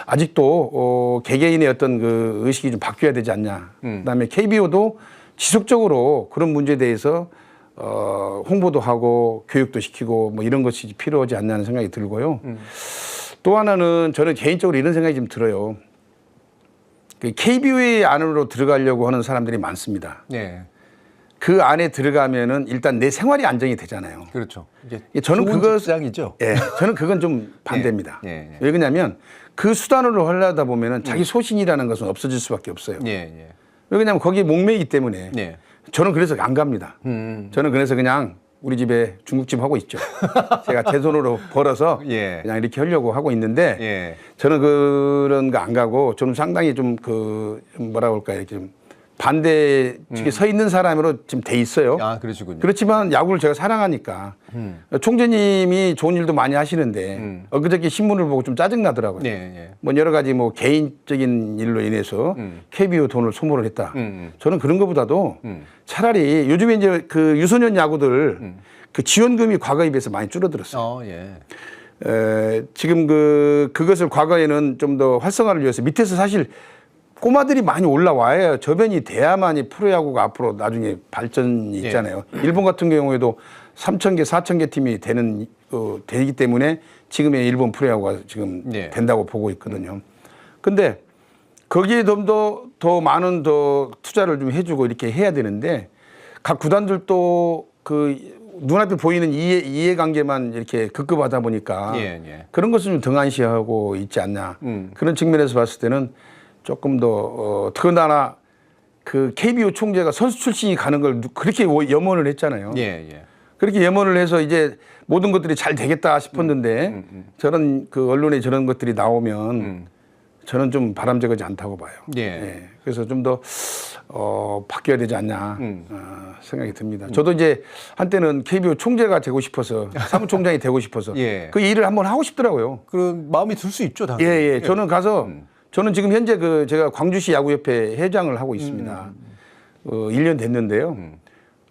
아직도 개개인의 어떤 그 의식이 좀 바뀌어야 되지 않냐. 그다음에 KBO도 지속적으로 그런 문제에 대해서 홍보도 하고 교육도 시키고 뭐 이런 것이 필요하지 않냐는 생각이 들고요. 또 하나는 저는 개인적으로 이런 생각이 좀 들어요. 그 KBO의 안으로 들어가려고 하는 사람들이 많습니다. 그 안에 들어가면은 일단 내 생활이 안정이 되잖아요. 그렇죠. 저는 그거 직장이죠. 저는 그건 좀 반대입니다. 왜 그러냐면 그 수단으로 하려다 보면은 자기 소신이라는 것은 없어질 수밖에 없어요. 왜 그러냐면 거기에 목매이기 때문에. 저는 그래서 안 갑니다. 저는 그래서 그냥 우리 집에 중국집 하고 있죠. 제가 제 손으로 벌어서 그냥 이렇게 하려고 하고 있는데 저는 그런 거 안 가고 저는 상당히 좀 뭐라 그럴까 이렇게 좀 반대 측에 서 있는 사람으로 지금 돼 있어요. 그러시군요. 그렇지만 야구를 제가 사랑하니까 총재님이 좋은 일도 많이 하시는데 엊그저께 신문을 보고 좀 짜증 나더라고요. 뭐 여러 가지 뭐 개인적인 일로 인해서 KBO 돈을 소모를 했다. 저는 그런 것보다도 차라리 요즘에 이제 그 유소년 야구들 그 지원금이 과거에 비해서 많이 줄어들었어요. 지금 그것을 과거에는 좀 더 활성화를 위해서 밑에서 사실 꼬마들이 많이 올라와야 저변이 돼야만이 프로야구가 앞으로 나중에 발전이 있잖아요. 일본 같은 경우에도 3,000개, 4,000개 팀이 되기 때문에 지금의 일본 프로야구가 지금 된다고 보고 있거든요. 근데 거기에 좀 더 많은 더 투자를 좀 해주고 이렇게 해야 되는데 각 구단들도 그 눈앞에 보이는 이해관계만 이렇게 급급하다 보니까 그런 것을 좀 등한시하고 있지 않나. 그런 측면에서 봤을 때는 조금 더 더군다나 그 KBO 총재가 선수 출신이 가는 걸 그렇게 염원을 했잖아요. 그렇게 염원을 해서 이제 모든 것들이 잘 되겠다 싶었는데 저런 그 언론에 저런 것들이 나오면 저는 좀 바람직하지 않다고 봐요. 그래서 좀 더 바뀌어야 되지 않냐 생각이 듭니다. 저도 이제 한때는 KBO 총재가 되고 싶어서 사무총장이 되고 싶어서 그 일을 한번 하고 싶더라고요. 그런 마음이 들 수 있죠, 당연히. 저는 가서 저는 지금 현재 제가 광주시 야구협회 회장을 하고 있습니다. 1년 됐는데요.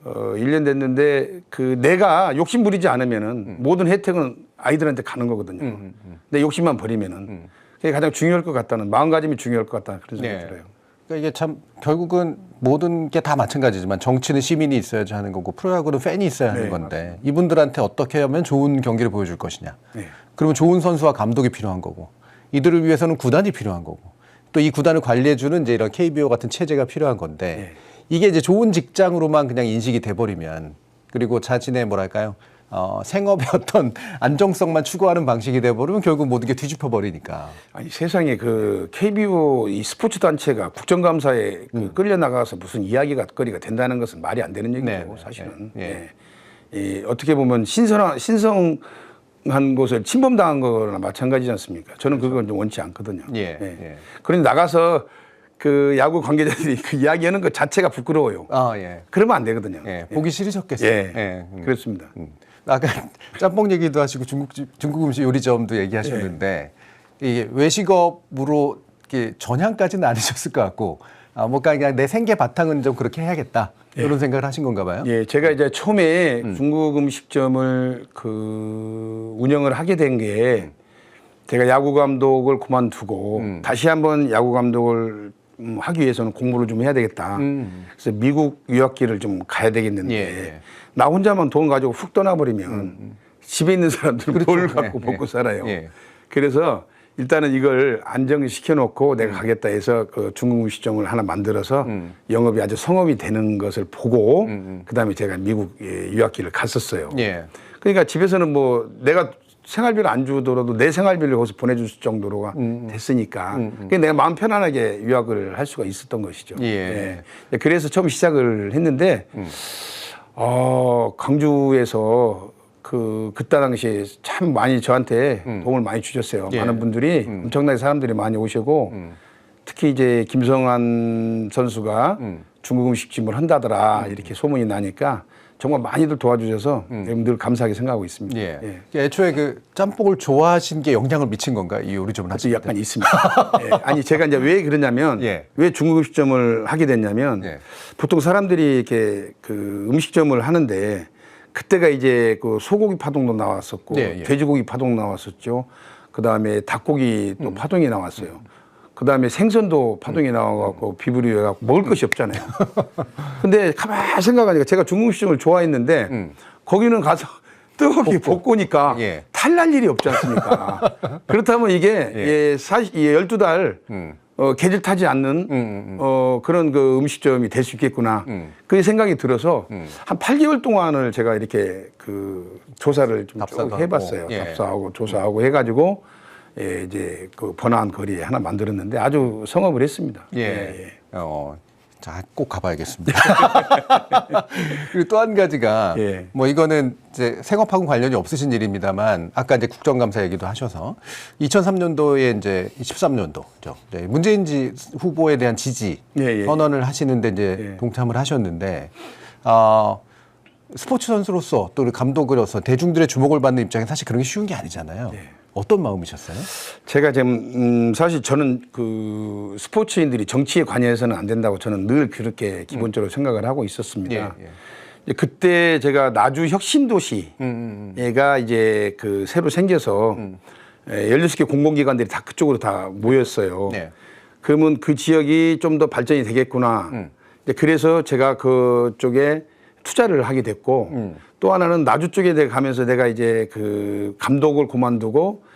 1년 됐는데 내가 욕심 부리지 않으면은 모든 혜택은 아이들한테 가는 거거든요. 내 욕심만 버리면은 그게 가장 중요할 것 같다는 마음가짐이 중요할 것 같다는 그런 생각이 들어요. 그러니까 이게 참 결국은 모든 게 다 마찬가지지만 정치는 시민이 있어야지 하는 거고 프로야구는 팬이 있어야 하는 건데 맞습니다. 이분들한테 어떻게 하면 좋은 경기를 보여줄 것이냐. 그러면 좋은 선수와 감독이 필요한 거고 이들을 위해서는 구단이 필요한 거고 또 이 구단을 관리해주는 이제 이런 KBO 같은 체제가 필요한 건데 이게 이제 좋은 직장으로만 그냥 인식이 돼버리면 그리고 자신의 뭐랄까요? 생업의 어떤 안정성만 추구하는 방식이 돼버리면 결국 모든 게 뒤집혀 버리니까. 아니 세상에 그 KBO 이 스포츠 단체가 국정감사에 끌려 나가서 무슨 이야기가 거리가 된다는 것은 말이 안 되는 얘기고 사실은. 어떻게 보면 신성한 곳을 침범당한 거나 마찬가지지 않습니까? 저는 그걸 좀 원치 않거든요. 그런데 나가서 그 야구 관계자들이 그 이야기하는 것 자체가 부끄러워요. 그러면 안 되거든요. 보기 싫으셨겠어요. 그렇습니다. 아까 짬뽕 얘기도 하시고 중국 음식 요리점도 얘기하셨는데 이게 외식업으로 이렇게 전향까지는 아니셨을 것 같고 뭔가 그냥 내 생계 바탕은 좀 그렇게 해야겠다 이런 생각을 하신 건가 봐요. 제가 이제 처음에 중국 음식점을 그 운영을 하게 된 게 제가 야구 감독을 그만두고 다시 한번 야구 감독을 하기 위해서는 공부를 좀 해야 되겠다. 그래서 미국 유학기를 좀 가야 되겠는데 나 혼자만 돈 가지고 훅 떠나버리면 집에 있는 사람들은 뭘 갖고 먹고 살아요. 그래서 일단은 이걸 안정시켜 놓고 내가 가겠다 해서 그 중국 음식점을 하나 만들어서 영업이 아주 성업이 되는 것을 보고 그다음에 제가 미국 유학기를 갔었어요. 그러니까 집에서는 뭐 내가 생활비를 안 주더라도 내 생활비를 거기서 보내줄 정도로가 됐으니까 그러니까 내가 마음 편안하게 유학을 할 수가 있었던 것이죠. 그래서 처음 시작을 했는데 강주에서 그때 당시에 참 많이 저한테 도움을 많이 주셨어요. 많은 분들이 엄청나게 사람들이 많이 오시고 특히 이제 김성환 선수가 중국 음식점을 한다더라 이렇게 소문이 나니까 정말 많이들 도와주셔서 늘 감사하게 생각하고 있습니다. 애초에 그 짬뽕을 좋아하신 게 영향을 미친 건가 이 요리점을 하실 때? 약간 있습니다. 아니 제가 이제 왜 그러냐면 왜 중국 음식점을 하게 됐냐면 보통 사람들이 이렇게 그 음식점을 하는데 그때가 이제 그 소고기 파동도 나왔었고 돼지고기 파동 나왔었죠. 그 다음에 닭고기 또 파동이 나왔어요. 그 다음에 생선도 파동이 나와갖고 비브리오 해갖고 먹을 것이 없잖아요. 근데 가만히 생각하니까 제가 중국 음식점을 좋아했는데 거기는 가서 뜨겁게 볶으니까 탈날 일이 없지 않습니까? 그렇다면 이게 사실 12달 계절 타지 않는 그런 그 음식점이 될 수 있겠구나. 그 생각이 들어서 한 8개월 동안을 제가 이렇게 그 조사를 좀 쭉 해봤어요. 답사하고 조사하고 해가지고 이제 그 번화한 거리에 하나 만들었는데 아주 성업을 했습니다. 자, 꼭 가봐야겠습니다. 그리고 또 한 가지가 뭐 이거는 이제 생업하고 관련이 없으신 일입니다만 아까 이제 국정감사 얘기도 하셔서 2003년도에 이제 13년도죠. 문재인 후보에 대한 지지 선언을 하시는데 이제 동참을 하셨는데 스포츠 선수로서 또 감독으로서 대중들의 주목을 받는 입장에 사실 그런 게 쉬운 게 아니잖아요. 어떤 마음이셨어요? 제가 지금 사실 저는 그 스포츠인들이 정치에 관여해서는 안 된다고 저는 늘 그렇게 기본적으로 생각을 하고 있었습니다. 그때 제가 나주 혁신도시가 이제 그 새로 생겨서 16개 공공기관들이 다 그쪽으로 다 모였어요. 그러면 그 지역이 좀 더 발전이 되겠구나. 그래서 제가 그쪽에 투자를 하게 됐고 또 하나는 나주 쪽에 가면서 내가 이제 그 감독을 그만두고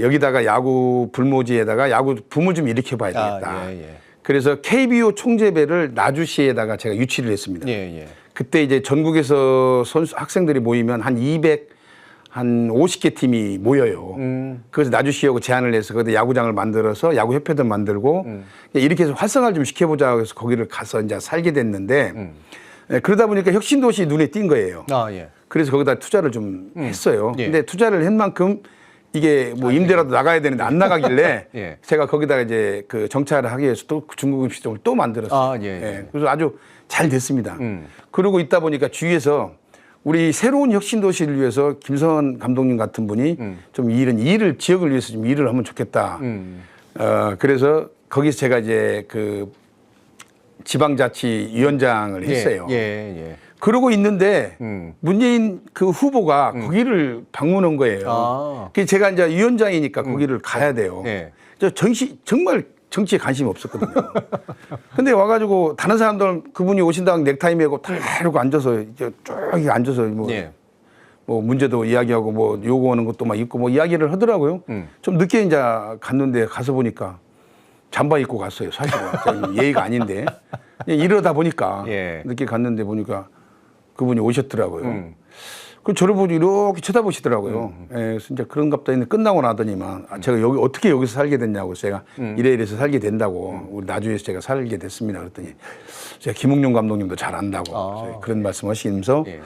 여기다가 야구 불모지에다가 야구 붐을 좀 일으켜 봐야 되겠다. 그래서 KBO 총재배를 나주시에다가 제가 유치를 했습니다. 그때 이제 전국에서 학생들이 모이면 한 50개 팀이 모여요. 그래서 나주시하고 제안을 해서 거기다 야구장을 만들어서 야구협회도 만들고 이렇게 해서 활성화를 좀 시켜보자 해서 거기를 가서 이제 살게 됐는데 그러다 보니까 혁신도시 눈에 띈 거예요. 그래서 거기다 투자를 좀 했어요. 근데 투자를 한 만큼 이게 뭐 임대라도 나가야 되는데 안 나가길래 제가 거기다가 이제 그 정착을 하기 위해서 또 중국 음식점을 또 만들었어요. 그래서 아주 잘 됐습니다. 그러고 있다 보니까 주위에서 우리 새로운 혁신도시를 위해서 김성환 감독님 같은 분이 좀 일을 지역을 위해서 좀 일을 하면 좋겠다. 그래서 거기서 제가 이제 그 지방자치위원장을 했어요. 그러고 있는데 문재인 그 후보가 거기를 방문한 거예요. 그래서 제가 이제 위원장이니까 거기를 가야 돼요. 저 정말 정치에 관심이 없었거든요. 근데 와가지고 다른 사람들은 그분이 오신다고 넥타이 메고 다 이러고 앉아서 쭉 앉아서 뭐 문제도 이야기하고 뭐 요구하는 것도 막 있고 뭐 이야기를 하더라고요. 좀 늦게 이제 갔는데 가서 보니까 잠바 입고 갔어요. 사실은 저는 예의가 아닌데 이러다 보니까 예. 늦게 갔는데 보니까 그분이 오셨더라고요. 그 저를 보고 이렇게 쳐다보시더라고요. 예, 그래서 이제 그런갑다 했는데 끝나고 나더니만 제가 여기 어떻게 여기서 살게 됐냐고 제가 이래서 살게 된다고 우리 나주에서 제가 살게 됐습니다. 그랬더니 제가 김웅룡 감독님도 잘 안다고 그런 말씀하시면서 예.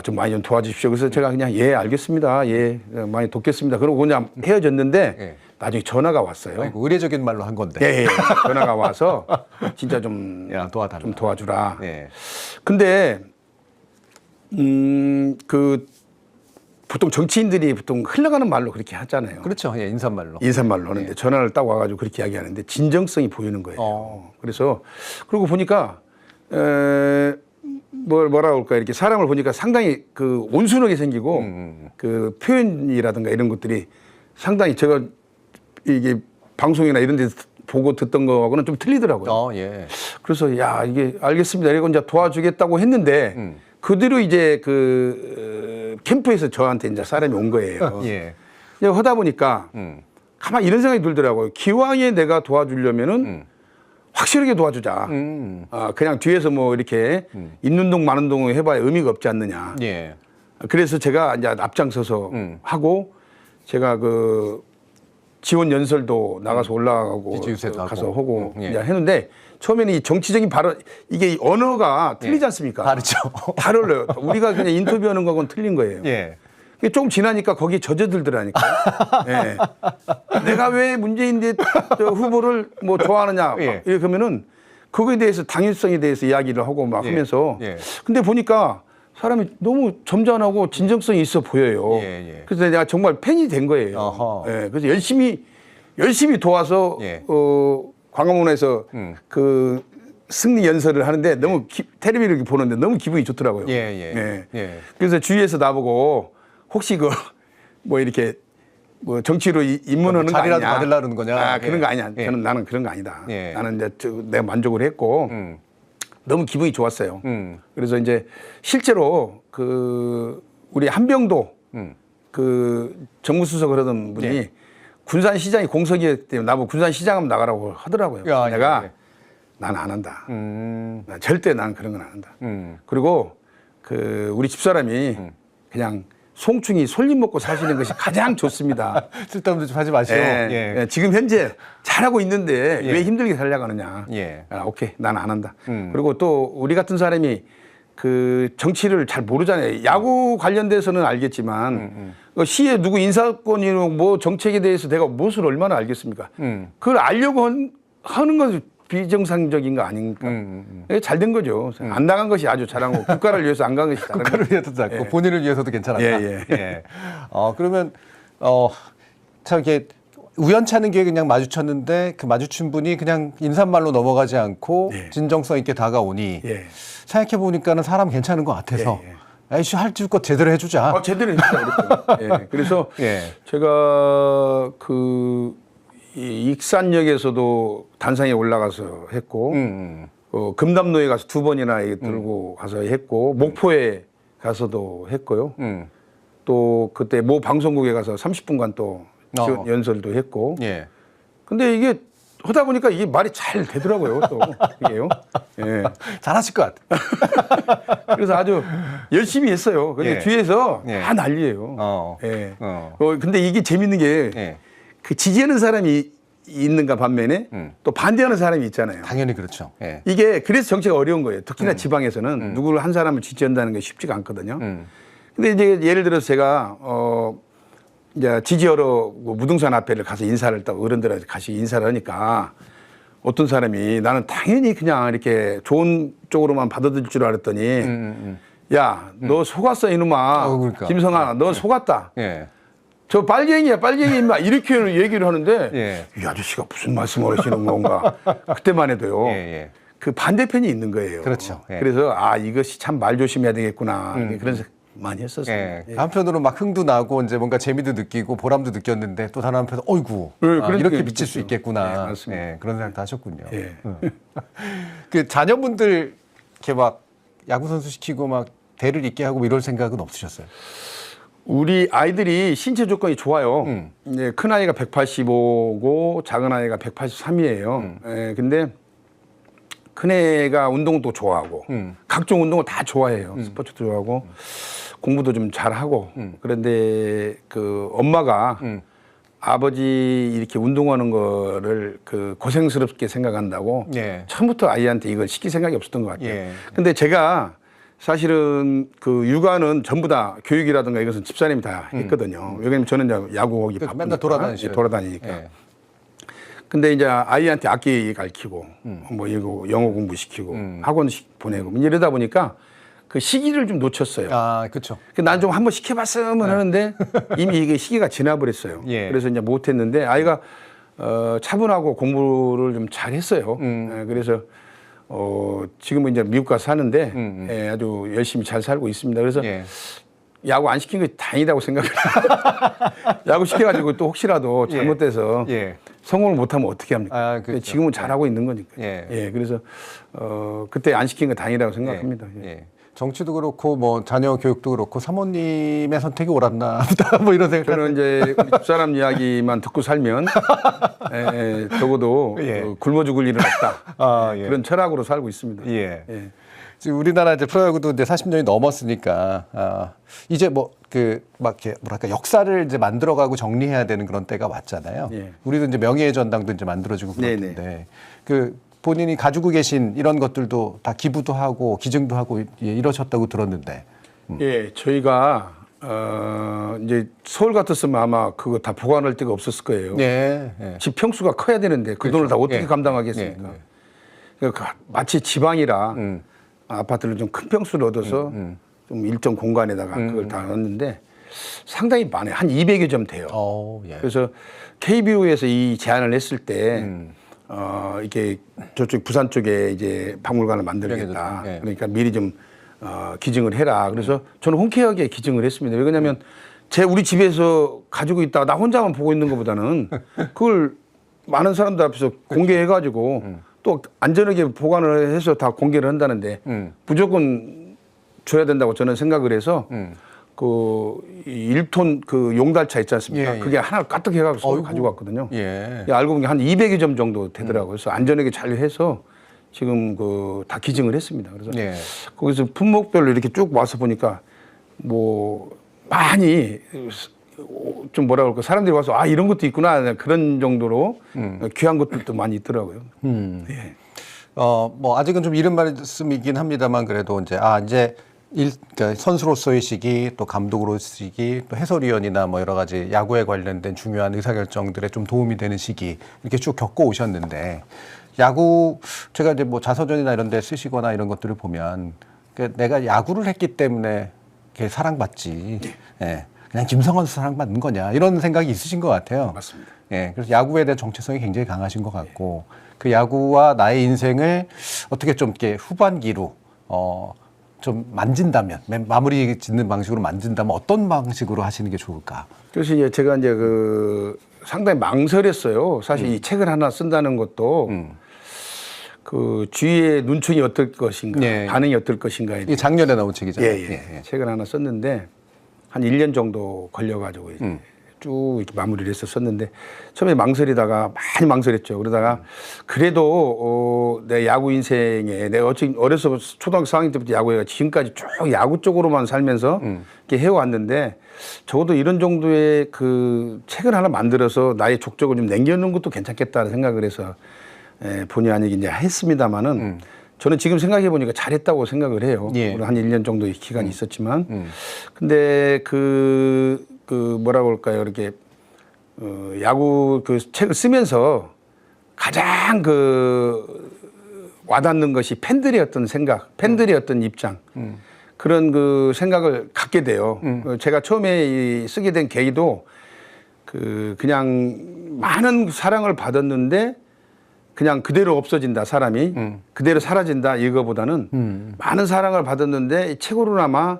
좀 많이 좀 도와주십시오. 그래서 제가 그냥 예 알겠습니다. 예 많이 돕겠습니다. 그러고 그냥 헤어졌는데 예. 나중에 전화가 왔어요. 아이고, 의례적인 말로 한 건데. 예, 예. 전화가 와서 진짜 좀 도와달라. 좀 도와주라. 예. 근데 그 보통 정치인들이 보통 흘러가는 말로 그렇게 하잖아요. 그렇죠. 예, 인사말로. 인사말로 하는데 전화를 딱 와가지고 그렇게 이야기하는데 진정성이 보이는 거예요. 그래서 그러고 보니까 뭐라 그럴까 이렇게 사람을 보니까 상당히 그 온순하게 생기고 그 표현이라든가 이런 것들이 상당히 제가 이게 방송이나 이런 데 보고 듣던 거하고는 좀 틀리더라고요. 예. 그래서 야 이게 알겠습니다. 이러고 이제 도와주겠다고 했는데 그대로 이제 그 캠프에서 저한테 이제 사람이 온 거예요. 예. 이제 하다 보니까 가만 이런 생각이 들더라고요. 기왕에 내가 도와주려면은 확실하게 도와주자. 그냥 뒤에서 뭐 이렇게 있는 동 마는 동을 해봐야 의미가 없지 않느냐. 예. 그래서 제가 이제 앞장서서 하고 제가 그 지원 연설도 나가서 올라가고 가서 하고 예. 이제 했는데 처음에는 이 정치적인 발언 이게 언어가 틀리지 않습니까? 다르죠. 다르요. 우리가 그냥 인터뷰하는 거하고는 틀린 거예요. 예. 이게 좀 지나니까 거기에 젖어들더라니까. 예. 내가 왜 문재인 후보를 뭐 좋아하느냐 예. 이렇게 하면은 그거에 대해서 당위성에 대해서 이야기를 하고 막 예. 하면서 예. 근데 보니까 사람이 너무 점잖하고 진정성이 있어 보여요. 예. 그래서 내가 정말 팬이 된 거예요. 어허. 예. 그래서 열심히 도와서 예. 광화문에서 그 승리 연설을 하는데 너무 텔레비를 보는데 너무 기분이 좋더라고요. 예. 그래서 주위에서 나보고 혹시 그 뭐 이렇게 뭐 정치로 입문하는 거 자리라도 아니냐? 받으려는 거냐? 그런 거 아니야. 예. 나는 그런 거 아니다. 예. 나는 이제 내가 만족을 했고 너무 기분이 좋았어요. 그래서 이제 실제로 그 우리 한병도 그 정무수석을 하던 분이 예. 군산시장이 공석이었기 때문에 나보고 군산시장 하면 나가라고 하더라고요. 야, 내가 예. 난 안 한다. 난 절대 난 그런 건 안 한다. 그리고 그 우리 집사람이 그냥 송충이 솔잎 먹고 사시는 것이 가장 좋습니다. 쓸데없는 좀 하지 마시오. 예. 지금 현재 잘하고 있는데 예. 왜 힘들게 살려고 하느냐. 예. 오케이. 난 안 한다. 그리고 또 우리 같은 사람이 그 정치를 잘 모르잖아요. 야구 관련돼서는 알겠지만 시에 누구 인사권이고 뭐 정책에 대해서 내가 무엇을 얼마나 알겠습니까? 그걸 알려고 하는 건 비정상적인 거 아닙니까? 잘 된 거죠. 안 나간 것이 아주 잘한 거. 국가를 위해서 안 간 것이 다른 국가를 거죠. 위해서도 잘고 본인을 위해서도 괜찮았다. 예. 그러면 참 이렇게 우연찮은 기회에 그냥 마주쳤는데 그 마주친 분이 그냥 인사말로 넘어가지 않고 예. 진정성 있게 다가오니 예. 생각해 보니까는 사람 괜찮은 것 같아서 아이씨 할 줄 것 제대로 해주자. 제대로 했다. 예. 그래서 예. 제가 이 익산역에서도 단상에 올라가서 했고 금담로에 가서 2번이나 들고 가서 했고 목포에 가서도 했고요. 또 그때 모 방송국에 가서 30분간 또 연설도 했고. 예. 근데 이게 하다 보니까 이게 말이 잘 되더라고요. 또 이게요. 예. 잘하실 것 같아. 그래서 아주 열심히 했어요. 근데 예. 뒤에서 예. 다 난리예요. 예. 어. 근데 이게 재밌는 게 예. 그 지지하는 사람이 있는가 반면에 또 반대하는 사람이 있잖아요. 당연히 그렇죠. 예. 이게 그래서 정치가 어려운 거예요. 특히나 지방에서는 누구를 한 사람을 지지한다는 게 쉽지가 않거든요. 근데 이제 예를 들어서 제가 이제 지지하러 무등산 앞에를 가서 인사를 딱 어른들한테 가시 인사를 하니까 어떤 사람이 나는 당연히 그냥 이렇게 좋은 쪽으로만 받아들일 줄 알았더니 야, 너 속았어 이놈아. 그러니까. 김성아, 너 속았다. 예. 저 빨갱이야, 빨갱이 인마 이렇게 얘기를 하는데 예. 이 아저씨가 무슨 말씀을 하시는 건가. 그때만 해도요. 예. 그 반대편이 있는 거예요. 그렇죠. 예. 그래서 이것이 참 말 조심해야 되겠구나. 그런 생각 많이 했었어요. 예. 한편으로 막 흥도 나고 이제 뭔가 재미도 느끼고 보람도 느꼈는데 또 다른 한편으로 어이구 그런 이렇게 생각이 미칠 수 들었죠. 있겠구나. 예, 맞습니다. 예, 그런 생각도 하셨군요. 예. 그 자녀분들 이렇게 막 야구 선수 시키고 막 대를 잇게 하고 이럴 생각은 없으셨어요? 우리 아이들이 신체 조건이 좋아요. 이제 큰 아이가 185고 작은 아이가 183이에요. 예, 근데 큰 애가 운동도 좋아하고 각종 운동을 다 좋아해요. 스포츠도 좋아하고 공부도 좀 잘하고 그런데 그 엄마가 아버지 이렇게 운동하는 거를 그 고생스럽게 생각한다고 예. 처음부터 아이한테 이걸 시킬 생각이 없었던 것 같아요. 예. 근데 제가 사실은 그 육아는 전부 다 교육이라든가 이것은 집사님이 다 했거든요. 왜냐면 저는 이제 야구하기 바쁘니까. 맨날 돌아다니시죠. 예, 돌아다니니까. 예. 근데 이제 아이한테 악기 가르치고 뭐 이거 영어 공부시키고 학원 보내고 이러다 보니까 그 시기를 좀 놓쳤어요. 아, 그렇죠. 난 좀 한번 시켜봤으면 하는데 이미 이게 시기가 지나버렸어요. 예. 그래서 이제 못했는데 아이가 차분하고 공부를 좀 잘했어요. 예, 그래서 지금은 이제 미국 가서 사는데 예, 아주 열심히 잘 살고 있습니다. 그래서 예. 야구 안 시킨 게 다행이라고 생각을 해요. 야구 시켜가지고 또 혹시라도 잘못돼서 예. 성공을 못하면 어떻게 합니까? 아, 그렇죠. 지금은 잘하고 있는 거니까. 예. 예, 그래서 그때 안 시킨 거 다행이라고 생각합니다. 예. 예. 예. 정치도 그렇고 뭐 자녀 교육도 그렇고 사모님의 선택이 옳았나 보다 뭐 이런 생각. 저는 이제 우리 집사람 이야기만 듣고 살면 적어도 예. 굶어 죽을 일은 없다. 아, 예. 그런 철학으로 살고 있습니다. 예. 예. 지금 우리나라 이제 프로야구도 이제 40년이 넘었으니까 이제 뭐 그 막 이렇게 뭐랄까 역사를 이제 만들어가고 정리해야 되는 그런 때가 왔잖아요. 예. 우리도 이제 명예의 전당도 이제 만들어지고 그렇던데 네네. 그 본인이 가지고 계신 이런 것들도 다 기부도 하고 기증도 하고 이러셨다고 들었는데. 예, 저희가 이제 서울 같았으면 아마 그거 다 보관할 데가 없었을 거예요. 예. 예. 집 평수가 커야 되는데 그 돈을 다 어떻게 예. 감당하겠습니까? 예. 그러니까 마치 지방이라 아파트를 좀 큰 평수를 얻어서 좀 일정 공간에다가 그걸 다 넣었는데 상당히 많아요. 한 200여 점 돼요. 예. 그래서 KBO에서 이 제안을 했을 때 이렇게 저쪽 부산 쪽에 이제 박물관을 만들겠다. 예. 그러니까 미리 좀 기증을 해라. 그래서 저는 흔쾌하게 기증을 했습니다. 왜냐하면 우리 집에서 가지고 있다가 나 혼자만 보고 있는 것보다는 그걸 많은 사람들 앞에서 공개해가지고 또 안전하게 보관을 해서 다 공개를 한다는데 무조건 줘야 된다고 저는 생각을 해서 그 1톤 그 용달차 있지 않습니까? 예, 예. 그게 하나를 까뜩 해가지고 서울 가지고 왔거든요. 예. 알고 보니 한 200여 점 정도 되더라고요. 그래서 안전하게 잘 해서 지금 그 다 기증을 했습니다. 그래서 예. 거기서 품목별로 이렇게 쭉 와서 보니까 뭐 많이 좀 뭐라 그럴까 사람들이 와서 아 이런 것도 있구나 그런 정도로 귀한 것들도 많이 있더라고요. 예. 뭐 아직은 좀 이른 말씀이긴 합니다만 그래도 이제 그러니까 선수로서의 시기, 또 감독으로서의 시기, 또 해설위원이나 뭐 여러 가지 야구에 관련된 중요한 의사결정들에 좀 도움이 되는 시기 이렇게 쭉 겪고 오셨는데 야구 제가 이제 뭐 자서전이나 이런 데 쓰시거나 이런 것들을 보면 내가 야구를 했기 때문에 이렇게 사랑받지. 예. 그냥 김성환 사랑받는 거냐 이런 생각이 있으신 것 같아요. 맞습니다. 예. 그래서 야구에 대한 정체성이 굉장히 강하신 것 같고 그 야구와 나의 인생을 어떻게 좀 이렇게 후반기로 좀 만진다면 마무리 짓는 방식으로 만진다면 어떤 방식으로 하시는 게 좋을까? 그래서 이제 제가 이제 그 상당히 망설였어요. 사실 이 책을 하나 쓴다는 것도 그 주위의 눈총이 어떨 것인가, 예. 반응이 어떨 것인가에 이게 작년에 나온 책이잖아요. 예. 책을 하나 썼는데 한 1년 정도 걸려가지고 이제 쭉 이렇게 마무리를 해서 썼는데 처음에 망설이다가 많이 망설였죠. 그러다가 그래도 내 야구 인생에 내가 어려서 초등학교 4학년 때부터 야구해가 지금까지 쭉 야구 쪽으로만 살면서 이렇게 해왔는데 적어도 이런 정도의 그 책을 하나 만들어서 나의 족적을 좀 남겨놓는 것도 괜찮겠다는 생각을 해서 본의 아니게 이제 했습니다마는 저는 지금 생각해 보니까 잘했다고 생각을 해요. 예. 한 1년 정도의 기간이 있었지만 근데 그 뭐라고 할까요? 이렇게 야구 그 책을 쓰면서 가장 그 와닿는 것이 팬들의 어떤 생각, 팬들의 어떤 입장 그런 그 생각을 갖게 돼요. 제가 처음에 쓰게 된 계기도 그냥 많은 사랑을 받았는데 그냥 그대로 없어진다 사람이 그대로 사라진다 이거보다는 많은 사랑을 받았는데 책으로나마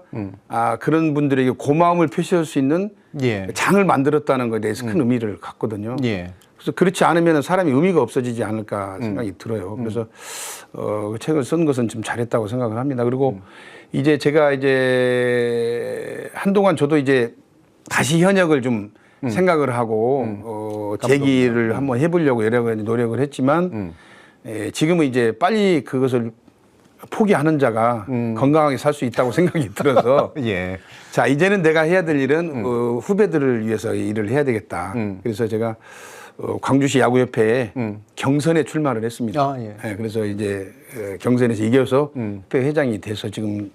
그런 분들에게 고마움을 표시할 수 있는 예. 장을 만들었다는 것에 대해서 큰 의미를 갖거든요. 예. 그래서 그렇지 않으면 사람이 의미가 없어지지 않을까 생각이 들어요. 그래서 그 책을 쓴 것은 좀 잘했다고 생각을 합니다. 그리고 이제 제가 이제 한동안 저도 이제 다시 현역을 좀 생각을 하고 재기를 한번 해보려고 여러 가지 노력을 했지만 지금은 이제 빨리 그것을 포기하는 자가 건강하게 살 수 있다고 생각이 들어서 예. 자 이제는 내가 해야 될 일은 후배들을 위해서 일을 해야 되겠다. 그래서 제가 광주시 야구협회에 경선에 출마를 했습니다. 아, 예. 네, 그래서 이제 경선에서 이겨서 협회 회장이 돼서 지금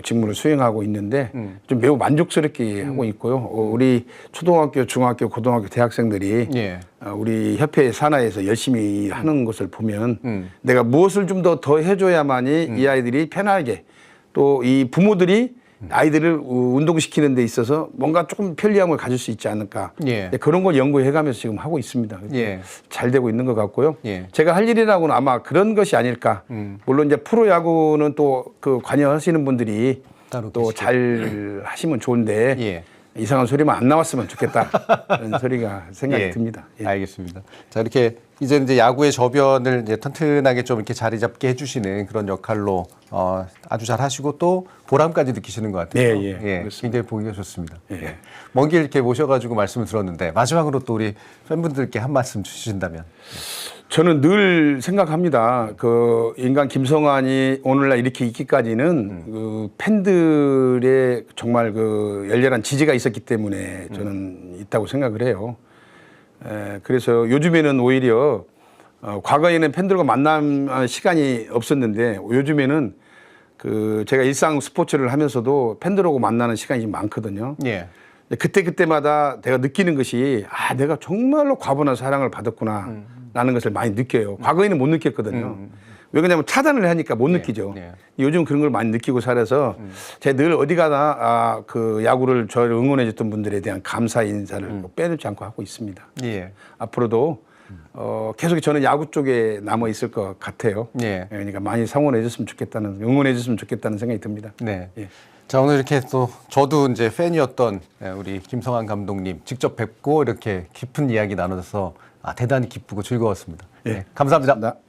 직무를 수행하고 있는데 좀 매우 만족스럽게 하고 있고요. 우리 초등학교, 중학교, 고등학교 대학생들이 예. 우리 협회 산하에서 열심히 하는 것을 보면 내가 무엇을 좀 더 해줘야만이 이 아이들이 편하게 또 이 부모들이 아이들을 운동시키는 데 있어서 뭔가 조금 편리함을 가질 수 있지 않을까. 예. 그런 걸 연구해가면서 지금 하고 있습니다. 예. 잘 되고 있는 것 같고요. 예. 제가 할 일이라고는 아마 그런 것이 아닐까. 물론 이제 프로야구는 또 그 관여하시는 분들이 따로 또 잘 하시면 좋은데 예. 이상한 소리만 안 나왔으면 좋겠다. 그런 소리가 생각이 예. 듭니다. 예. 알겠습니다. 자, 이렇게 이제 야구의 저변을 이제 튼튼하게 좀 이렇게 자리 잡게 해주시는 그런 역할로 아주 잘 하시고 또 보람까지 느끼시는 것 같아요. 예, 예. 굉장히 보기가 좋습니다. 예. 예. 먼 길 이렇게 모셔가지고 말씀을 들었는데 마지막으로 또 우리 팬분들께 한 말씀 주신다면. 저는 늘 생각합니다. 그 인간 김성환이 오늘날 이렇게 있기까지는 그 팬들의 정말 그 열렬한 지지가 있었기 때문에 저는 있다고 생각을 해요. 그래서 요즘에는 오히려 과거에는 팬들과 만남 시간이 없었는데 요즘에는 그 제가 일상 스포츠를 하면서도 팬들하고 만나는 시간이 좀 많거든요. 예. 그때마다 내가 느끼는 것이 아 내가 정말로 과분한 사랑을 받았구나 라는 것을 많이 느껴요. 과거에는 못 느꼈거든요. 왜 그러냐면 차단을 하니까 못 느끼죠. 네. 요즘 그런 걸 많이 느끼고 살아서 제가 늘 어디 가나 그 야구를 저를 응원해 줬던 분들에 대한 감사 인사를 빼놓지 않고 하고 있습니다. 예. 앞으로도 계속 저는 야구 쪽에 남아 있을 것 같아요. 예. 그러니까 많이 응원해 줬으면 좋겠다는 생각이 듭니다. 네. 예. 자, 오늘 이렇게 또 저도 이제 팬이었던 우리 김성환 감독님 직접 뵙고 이렇게 깊은 이야기 나눠서 대단히 기쁘고 즐거웠습니다. 예. 네, 감사합니다. 감사합니다.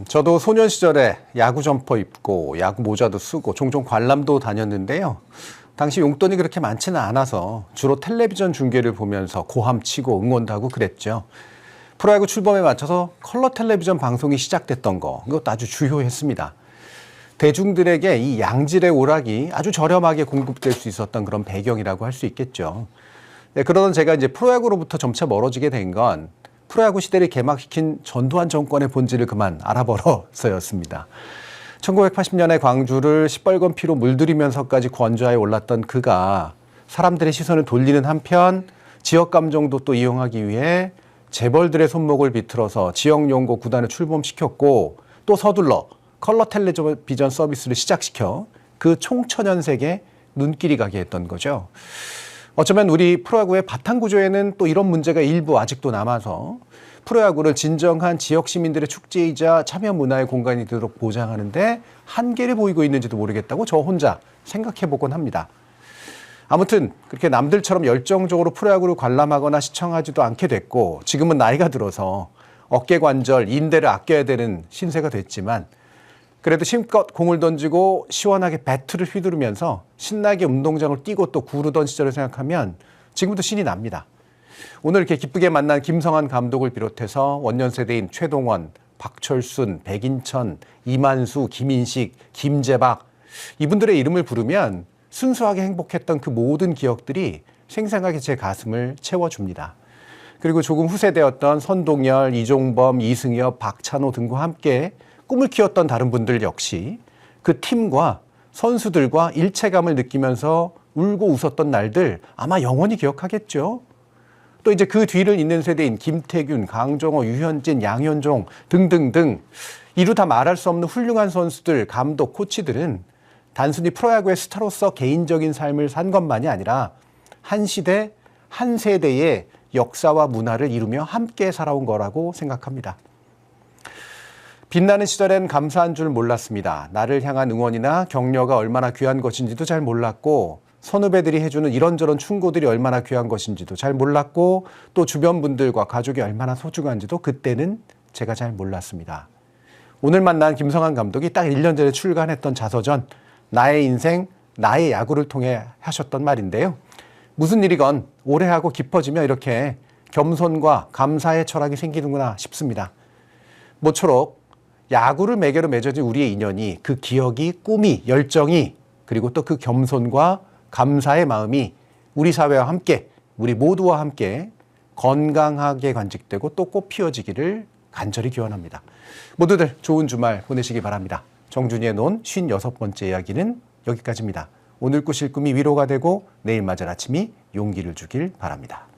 저도 소년 시절에 야구 점퍼 입고 야구 모자도 쓰고 종종 관람도 다녔는데요. 당시 용돈이 그렇게 많지는 않아서 주로 텔레비전 중계를 보면서 고함치고 응원도 하고 그랬죠. 프로야구 출범에 맞춰서 컬러 텔레비전 방송이 시작됐던 거, 이것도 아주 주요했습니다. 대중들에게 이 양질의 오락이 아주 저렴하게 공급될 수 있었던 그런 배경이라고 할 수 있겠죠. 네, 그러던 제가 이제 프로야구로부터 점차 멀어지게 된 건 프로야구 시대를 개막시킨 전두환 정권의 본질을 그만 알아버려서였습니다. 1980년에 광주를 시뻘건 피로 물들이면서까지 권좌에 올랐던 그가 사람들의 시선을 돌리는 한편 지역 감정도 또 이용하기 위해 재벌들의 손목을 비틀어서 지역 연고 구단을 출범시켰고 또 서둘러 컬러 텔레비전 서비스를 시작시켜 그 총천연색에 눈길이 가게 했던 거죠. 어쩌면 우리 프로야구의 바탕 구조에는 또 이런 문제가 일부 아직도 남아서 프로야구를 진정한 지역 시민들의 축제이자 참여 문화의 공간이 되도록 보장하는데 한계를 보이고 있는지도 모르겠다고 저 혼자 생각해보곤 합니다. 아무튼 그렇게 남들처럼 열정적으로 프로야구를 관람하거나 시청하지도 않게 됐고 지금은 나이가 들어서 어깨 관절, 인대를 아껴야 되는 신세가 됐지만 그래도 힘껏 공을 던지고 시원하게 배트를 휘두르면서 신나게 운동장을 뛰고 또 구르던 시절을 생각하면 지금도 신이 납니다. 오늘 이렇게 기쁘게 만난 김성환 감독을 비롯해서 원년 세대인 최동원, 박철순, 백인천, 이만수, 김인식, 김재박 이분들의 이름을 부르면 순수하게 행복했던 그 모든 기억들이 생생하게 제 가슴을 채워줍니다. 그리고 조금 후세대였던 선동열, 이종범, 이승엽, 박찬호 등과 함께 꿈을 키웠던 다른 분들 역시 그 팀과 선수들과 일체감을 느끼면서 울고 웃었던 날들 아마 영원히 기억하겠죠. 또 이제 그 뒤를 잇는 세대인 김태균, 강정호, 유현진, 양현종 등등등 이루 다 말할 수 없는 훌륭한 선수들, 감독, 코치들은 단순히 프로야구의 스타로서 개인적인 삶을 산 것만이 아니라 한 시대, 한 세대의 역사와 문화를 이루며 함께 살아온 거라고 생각합니다. 빛나는 시절엔 감사한 줄 몰랐습니다. 나를 향한 응원이나 격려가 얼마나 귀한 것인지도 잘 몰랐고 선후배들이 해주는 이런저런 충고들이 얼마나 귀한 것인지도 잘 몰랐고 또 주변 분들과 가족이 얼마나 소중한지도 그때는 제가 잘 몰랐습니다. 오늘 만난 김성한 감독이 딱 1년 전에 출간했던 자서전 나의 인생, 나의 야구를 통해 하셨던 말인데요. 무슨 일이건 오래 하고 깊어지면 이렇게 겸손과 감사의 철학이 생기는구나 싶습니다. 모쪼록 야구를 매개로 맺어진 우리의 인연이 그 기억이, 꿈이, 열정이 그리고 또 그 겸손과 감사의 마음이 우리 사회와 함께 우리 모두와 함께 건강하게 간직되고 또 꽃 피워지기를 간절히 기원합니다. 모두들 좋은 주말 보내시기 바랍니다. 정준이의 논 56번째 이야기는 여기까지입니다. 오늘 꾸실 꿈이 위로가 되고 내일 맞을 아침이 용기를 주길 바랍니다.